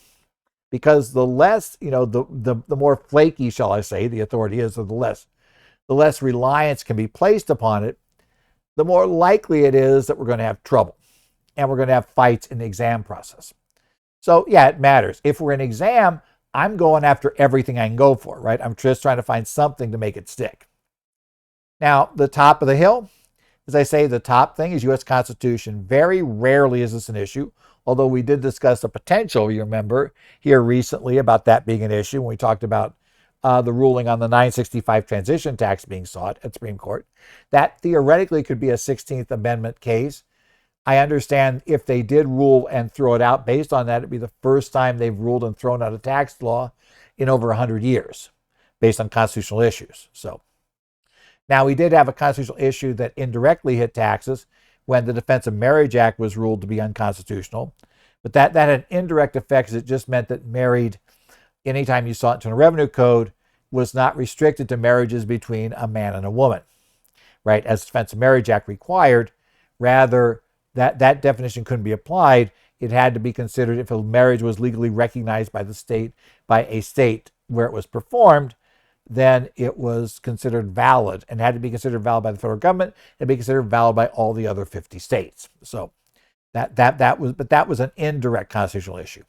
Because the less, the more flaky, shall I say, the authority is, or the less reliance can be placed upon it, the more likely it is that we're going to have trouble. And we're going to have fights in the exam process. So yeah, it matters. If we're in exam, I'm going after everything I can go for, right? I'm just trying to find something to make it stick. Now, the top of the hill, as I say, the top thing is U.S. Constitution. Very rarely is this an issue, although we did discuss the potential, you remember, here recently about that being an issue when we talked about the ruling on the 965 transition tax being sought at Supreme Court. That theoretically could be a 16th Amendment case. I understand if they did rule and throw it out based on that, it'd be the first time they've ruled and thrown out a tax law in over 100 years based on constitutional issues. So now we did have a constitutional issue that indirectly hit taxes when the Defense of Marriage Act was ruled to be unconstitutional. But that had an indirect effect because it just meant that married, anytime you saw it in the Internal Revenue Code, was not restricted to marriages between a man and a woman, right? As the Defense of Marriage Act required. Rather, that definition couldn't be applied. It had to be considered if a marriage was legally recognized by the state, by a state where it was performed, then it was considered valid and had to be considered valid by the federal government and be considered valid by all the other 50 states. So that was an indirect constitutional issue.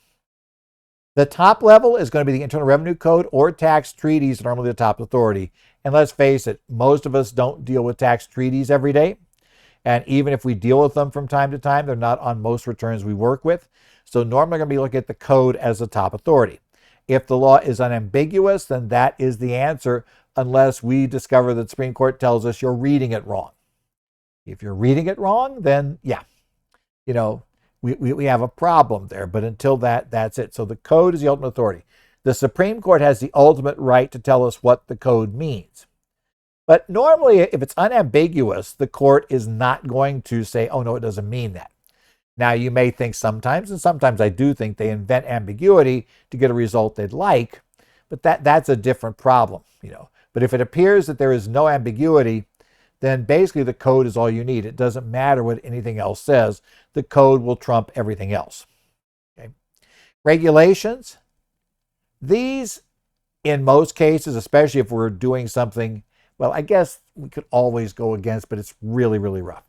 The top level is going to be the Internal Revenue Code or tax treaties, normally the top authority. And let's face it, most of us don't deal with tax treaties every day. And even if we deal with them from time to time, they're not on most returns we work with. So normally we're going to be looking at the code as the top authority. If the law is unambiguous, then that is the answer, unless we discover that the Supreme Court tells us you're reading it wrong. If you're reading it wrong, then yeah, we have a problem there. But until that's it. So the code is the ultimate authority. The Supreme Court has the ultimate right to tell us what the code means. But normally, if it's unambiguous, the court is not going to say, oh, no, it doesn't mean that. Now, you may think sometimes, and sometimes I do think they invent ambiguity to get a result they'd like, but that's a different problem, But if it appears that there is no ambiguity, then basically the code is all you need. It doesn't matter what anything else says. The code will trump everything else. Okay. Regulations. These, in most cases, especially if we're doing something, well, I guess we could always go against, but it's really, really rough.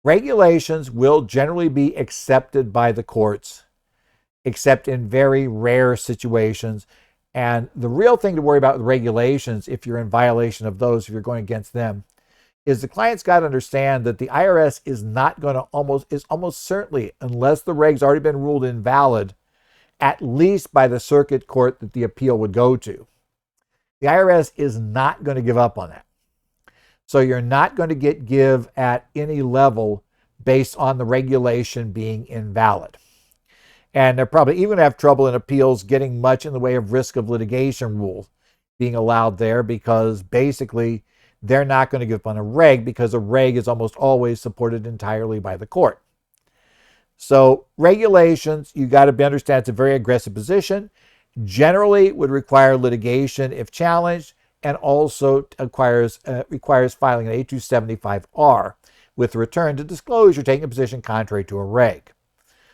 Regulations will generally be accepted by the courts, except in very rare situations. And the real thing to worry about with regulations, if you're in violation of those, if you're going against them, is the client's got to understand that the IRS is not going to is almost certainly, unless the reg's already been ruled invalid, at least by the circuit court that the appeal would go to. The IRS is not going to give up on that. So you're not going to give at any level based on the regulation being invalid. And they're probably even going to have trouble in appeals getting much in the way of risk of litigation rules being allowed there, because basically they're not going to give up on a reg, because a reg is almost always supported entirely by the court. So regulations, you got to understand it's a very aggressive position. Generally would require litigation if challenged, and also requires filing an A275R with the return to disclose you're taking a position contrary to a reg.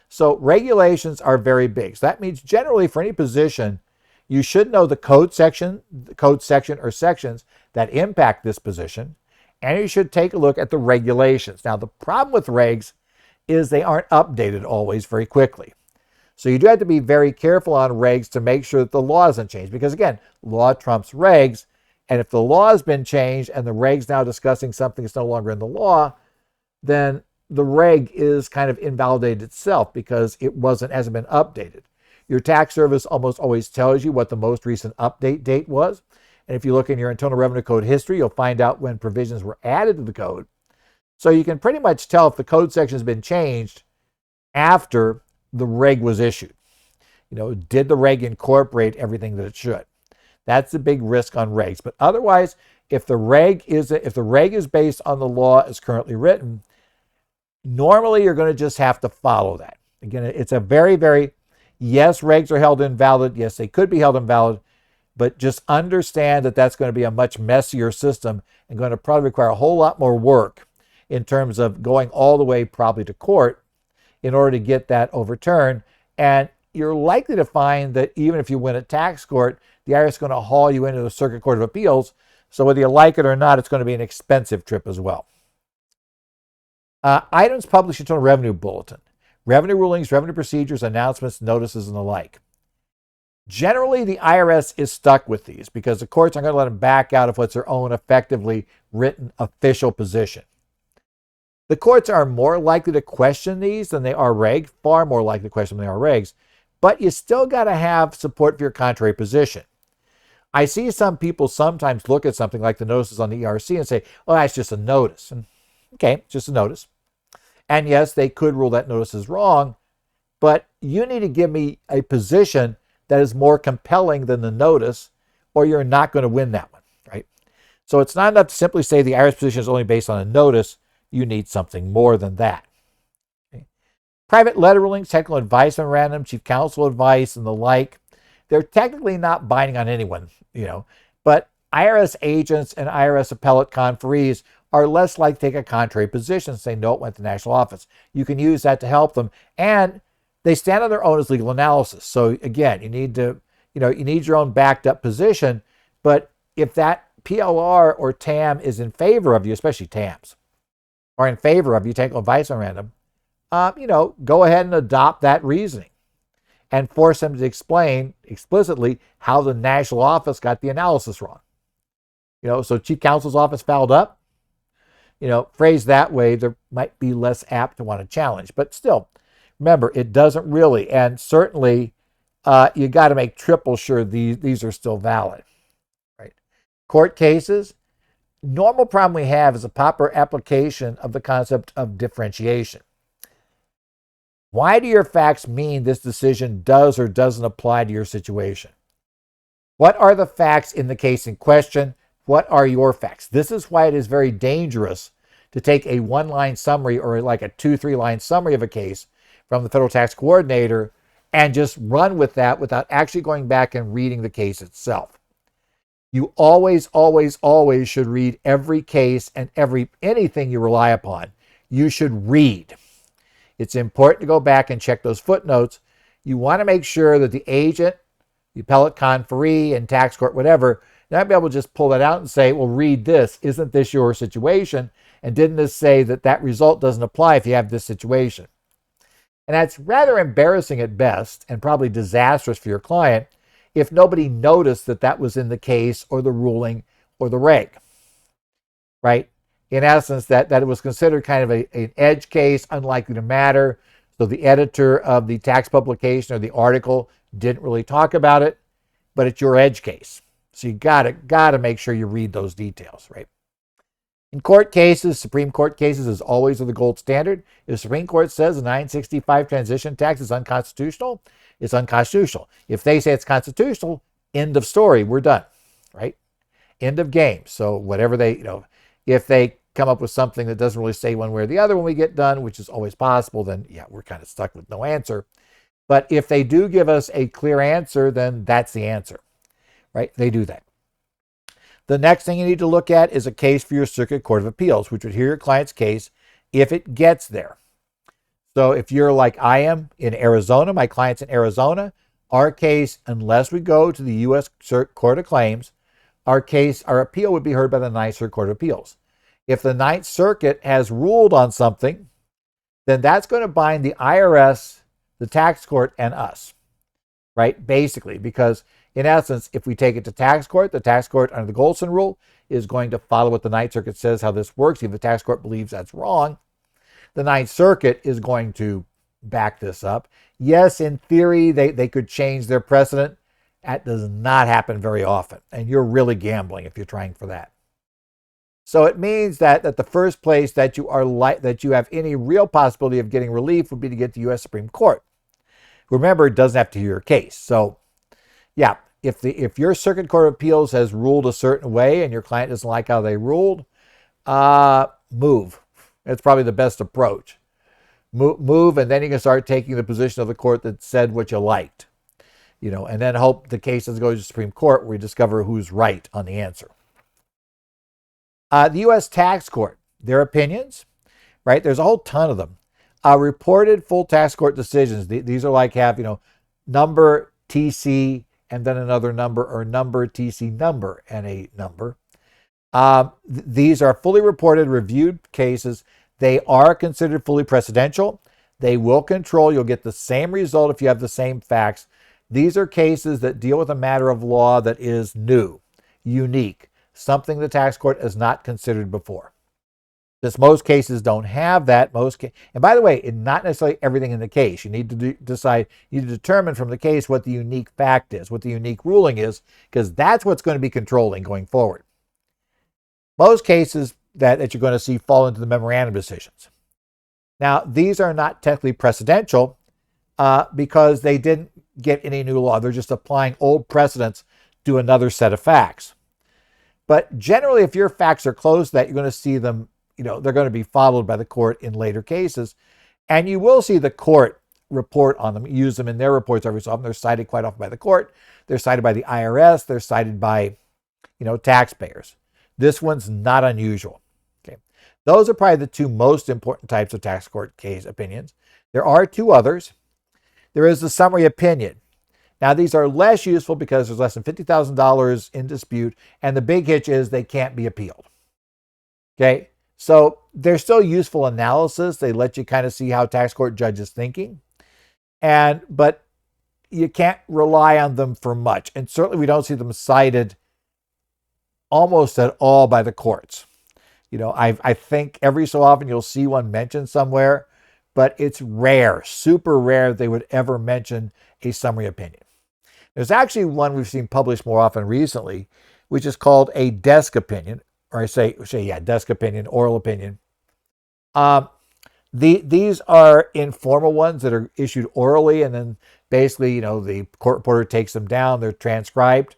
So regulations are very big. So that means generally for any position, you should know the code section or sections that impact this position, and you should take a look at the regulations. Now, the problem with regs is they aren't updated always very quickly. So you do have to be very careful on regs to make sure that the law hasn't changed, because again, law trumps regs. And if the law has been changed and the reg's now discussing something that's no longer in the law, then the reg is kind of invalidated itself because it hasn't been updated. Your tax service almost always tells you what the most recent update date was. And if you look in your Internal Revenue Code history, you'll find out when provisions were added to the code. So you can pretty much tell if the code section has been changed after the reg was issued. Did the reg incorporate everything that it should? That's the big risk on regs. But otherwise, if the reg is based on the law as currently written, normally you're going to just have to follow that. Again, it's a very, very, yes, regs are held invalid. Yes, they could be held invalid, but just understand that that's going to be a much messier system and going to probably require a whole lot more work in terms of going all the way probably to court in order to get that overturned. And you're likely to find that even if you win at tax court, the IRS is going to haul you into the Circuit Court of Appeals. So whether you like it or not, it's going to be an expensive trip as well. Items published in Internal Revenue Bulletin. Revenue rulings, revenue procedures, announcements, notices, and the like. Generally, the IRS is stuck with these because the courts aren't going to let them back out of what's their own effectively written official position. The courts are more likely to question these than they are reg, far more likely to question than they are regs, but you still got to have support for your contrary position. I see some people sometimes look at something like the notices on the ERC and say, oh, that's just a notice. And, okay, it's just a notice. And yes, they could rule that notice is wrong, but you need to give me a position that is more compelling than the notice, or you're not going to win that one, right? So it's not enough to simply say the IRS position is only based on a notice. You need something more than that. Okay? Private letter rulings, technical advice memorandum, chief counsel advice, and the like, they're technically not binding on anyone, but IRS agents and IRS appellate conferees are less likely to take a contrary position and say, no, it went to national office. You can use that to help them. And they stand on their own as legal analysis. So again, you need your own backed up position. But if that PLR or TAM is in favor of you, especially TAMs, are in favor of you, technical advice memorandum, go ahead and adopt that reasoning and force them to explain explicitly how the national office got the analysis wrong. So chief counsel's office fouled up, phrased that way, they might be less apt to want to challenge. But still, remember, it doesn't really, and certainly you got to make triple sure these are still valid, right? Court cases, normal problem we have is a proper application of the concept of differentiation. Why do your facts mean this decision does or doesn't apply to your situation? What are the facts in the case in question? What are your facts? This is why it is very dangerous to take a one-line summary or like a 2-3 line summary of a case from the federal tax coordinator and just run with that without actually going back and reading the case itself. You always, always, always should read every case and anything you rely upon. You should read. It's important to go back and check those footnotes. You want to make sure that the agent, the appellate conferee, and tax court, whatever, not be able to just pull that out and say, well, read this. Isn't this your situation? And didn't this say that result doesn't apply if you have this situation? And that's rather embarrassing at best and probably disastrous for your client if nobody noticed that was in the case or the ruling or the reg, right? In essence, that it was considered kind of an edge case, unlikely to matter. So the editor of the tax publication or the article didn't really talk about it, but it's your edge case. So you gotta make sure you read those details, right? In court cases, Supreme Court cases is always the gold standard. If the Supreme Court says the 965 transition tax is unconstitutional, it's unconstitutional. If they say it's constitutional, end of story, we're done, right? End of game. So whatever if they come up with something that doesn't really say one way or the other when we get done, which is always possible, then yeah, we're kind of stuck with no answer. But if they do give us a clear answer, then that's the answer, right? They do that. The next thing you need to look at is a case for your Circuit Court of Appeals, which would hear your client's case if it gets there. So if you're like I am in Arizona, my client's in Arizona, our case, unless we go to the U.S. Court of Claims, our appeal would be heard by the Ninth Circuit Court of Appeals. If the Ninth Circuit has ruled on something, then that's going to bind the IRS, the tax court, and us, right? Basically, because in essence, if we take it to tax court, the tax court under the Goldson rule is going to follow what the Ninth Circuit says, how this works. If the tax court believes that's wrong, the Ninth Circuit is going to back this up. Yes, in theory, they could change their precedent. That does not happen very often, and you're really gambling if you're trying for that. So it means that the first place that you have any real possibility of getting relief would be to get to U.S. Supreme Court. Remember, it doesn't have to hear your case. So yeah, if your Circuit Court of Appeals has ruled a certain way and your client doesn't like how they ruled, move. That's probably the best approach. Move, and then you can start taking the position of the court that said what you liked, and then hope the case doesn't go to the Supreme Court where you discover who's right on the answer. The U.S. Tax Court, their opinions, right? There's a whole ton of them. Reported full tax court decisions. These are like number TC and then another number, or number TC number and a number. These are fully reported, reviewed cases. They are considered fully precedential. They will control. You'll get the same result if you have the same facts. These are cases that deal with a matter of law that is new, unique, something the tax court has not considered before. Since most cases don't have that, and by the way, not necessarily everything in the case. You need to determine from the case what the unique fact is, what the unique ruling is, because that's what's going to be controlling going forward. Most cases that you're going to see fall into the memorandum decisions. Now, these are not technically precedential because they didn't get any new law. They're just applying old precedents to another set of facts. But generally, if your facts are close to that, you're going to see them, they're going to be followed by the court in later cases. And you will see the court report on them, use them in their reports every so often. They're cited quite often by the court. They're cited by the IRS. They're cited by, taxpayers. This one's not unusual. Okay. Those are probably the two most important types of tax court case opinions. There are two others. There is the summary opinion. Now, these are less useful because there's less than $50,000 in dispute, and the big hitch is they can't be appealed. Okay, so they're still useful analysis. They let you kind of see how tax court judges thinking, but you can't rely on them for much, and certainly we don't see them cited almost at all by the courts. I think every so often you'll see one mentioned somewhere, but it's rare, super rare, they would ever mention a summary opinion. There's actually one we've seen published more often recently, which is called a desk opinion, or desk opinion, oral opinion. These are informal ones that are issued orally, and then basically, the court reporter takes them down. They're transcribed.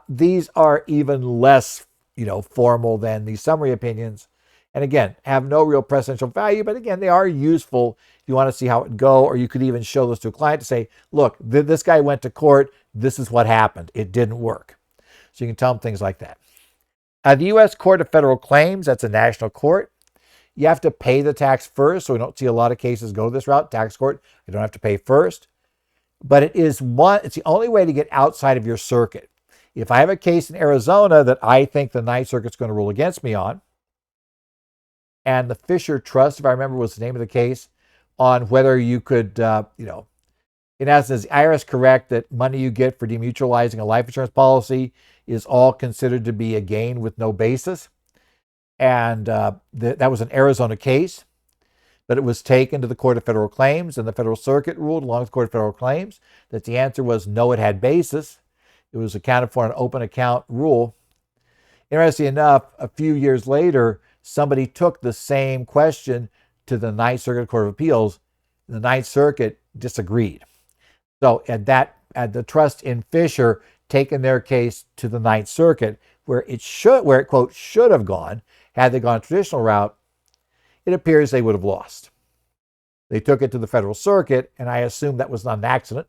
These are even less, formal than the summary opinions, and again, have no real precedential value. But again, they are useful if you want to see how it go, or you could even show this to a client to say, look, this guy went to court. This is what happened. It didn't work. So you can tell them things like that. The U.S. Court of Federal Claims, that's a national court. You have to pay the tax first, so we don't see a lot of cases go this route. Tax court, you don't have to pay first. But it's the only way to get outside of your circuit. If I have a case in Arizona that I think the Ninth Circuit's going to rule against me on, and the Fisher Trust, if I remember was the name of the case, on whether you could, in essence, is the IRS correct that money you get for demutualizing a life insurance policy is all considered to be a gain with no basis? And that was an Arizona case, but it was taken to the Court of Federal Claims, and the Federal Circuit ruled, along with the Court of Federal Claims, that the answer was no, it had basis. It was accounted for an open account rule. Interestingly enough, a few years later, somebody took the same question to the Ninth Circuit Court of Appeals. The Ninth Circuit disagreed. So at the trust in Fisher taken their case to the Ninth Circuit, where it quote should have gone, had they gone a traditional route, it appears they would have lost. They took it to the Federal Circuit, and I assume that was not an accident,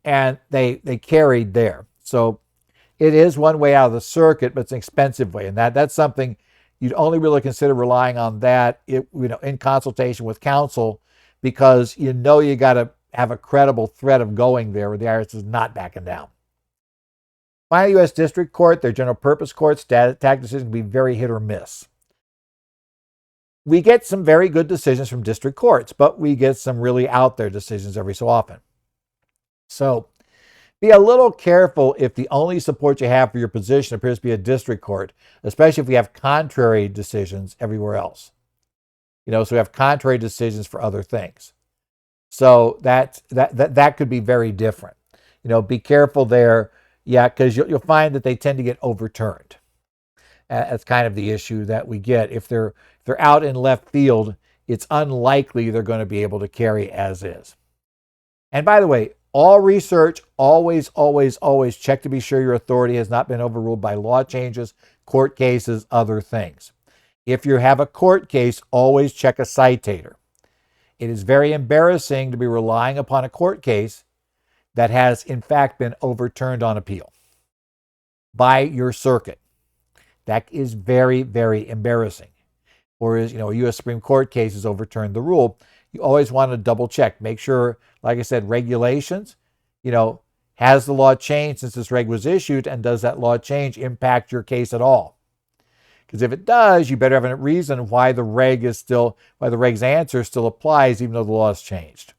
and they carried there. So it is one way out of the circuit, but it's an expensive way, and that's something you'd only really consider relying on that in consultation with counsel, because you got to have a credible threat of going there where the IRS is not backing down. Finally, U.S. District Court, their general purpose courts, tax decisions can be very hit or miss. We get some very good decisions from district courts, but we get some really out there decisions every so often. So be a little careful if the only support you have for your position appears to be a district court, especially if we have contrary decisions everywhere else. So we have contrary decisions for other things. So that could be very different. Be careful there. Yeah, because you'll find that they tend to get overturned. That's kind of the issue that we get. If they're out in left field, it's unlikely they're going to be able to carry as is. And by the way, all research, always check to be sure your authority has not been overruled by law changes, court cases, other things. If you have a court case, always check a citator. It is very embarrassing to be relying upon a court case that has in fact been overturned on appeal by your circuit. That is very, very embarrassing. Or a U.S. Supreme Court case has overturned the rule. You always want to double check. Make sure, like I said, regulations, has the law changed since this reg was issued, and does that law change impact your case at all? Because if it does, you better have a reason why the reg's answer still applies even though the law has changed.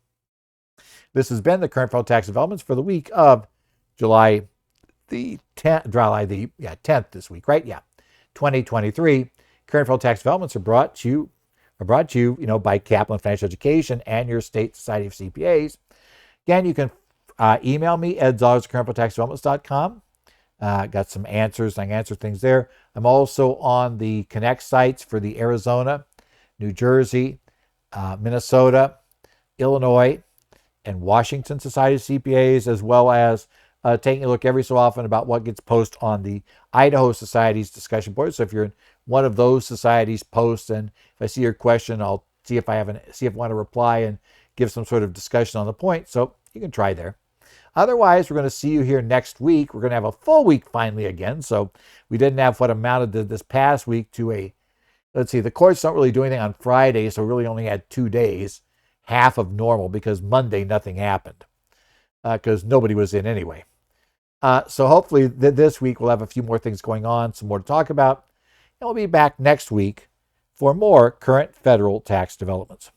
This has been the current federal tax developments for the week of July the 10th this week, right? Yeah, 2023. Current federal tax developments are brought to you, by Kaplan Financial Education and your state society of CPAs. Again, you can email me, edzoggs@currentfederaltaxdevelopments.com. Got some answers. I can answer things there. I'm also on the Connect sites for the Arizona, New Jersey, Minnesota, Illinois, and Washington Society of CPAs, as well as taking a look every so often about what gets posted on the Idaho Society's discussion board. So if you're in one of those societies' posts, and if I see your question, I'll see if I want to reply and give some sort of discussion on the point. So you can try there. Otherwise, we're going to see you here next week. We're going to have a full week finally again. So we didn't have what amounted to this past week to a, let's see, the courts don't really do anything on Friday, so we really only had 2 days, half of normal, because Monday nothing happened because nobody was in anyway. So hopefully this week we'll have a few more things going on, some more to talk about, and we'll be back next week for more current federal tax developments.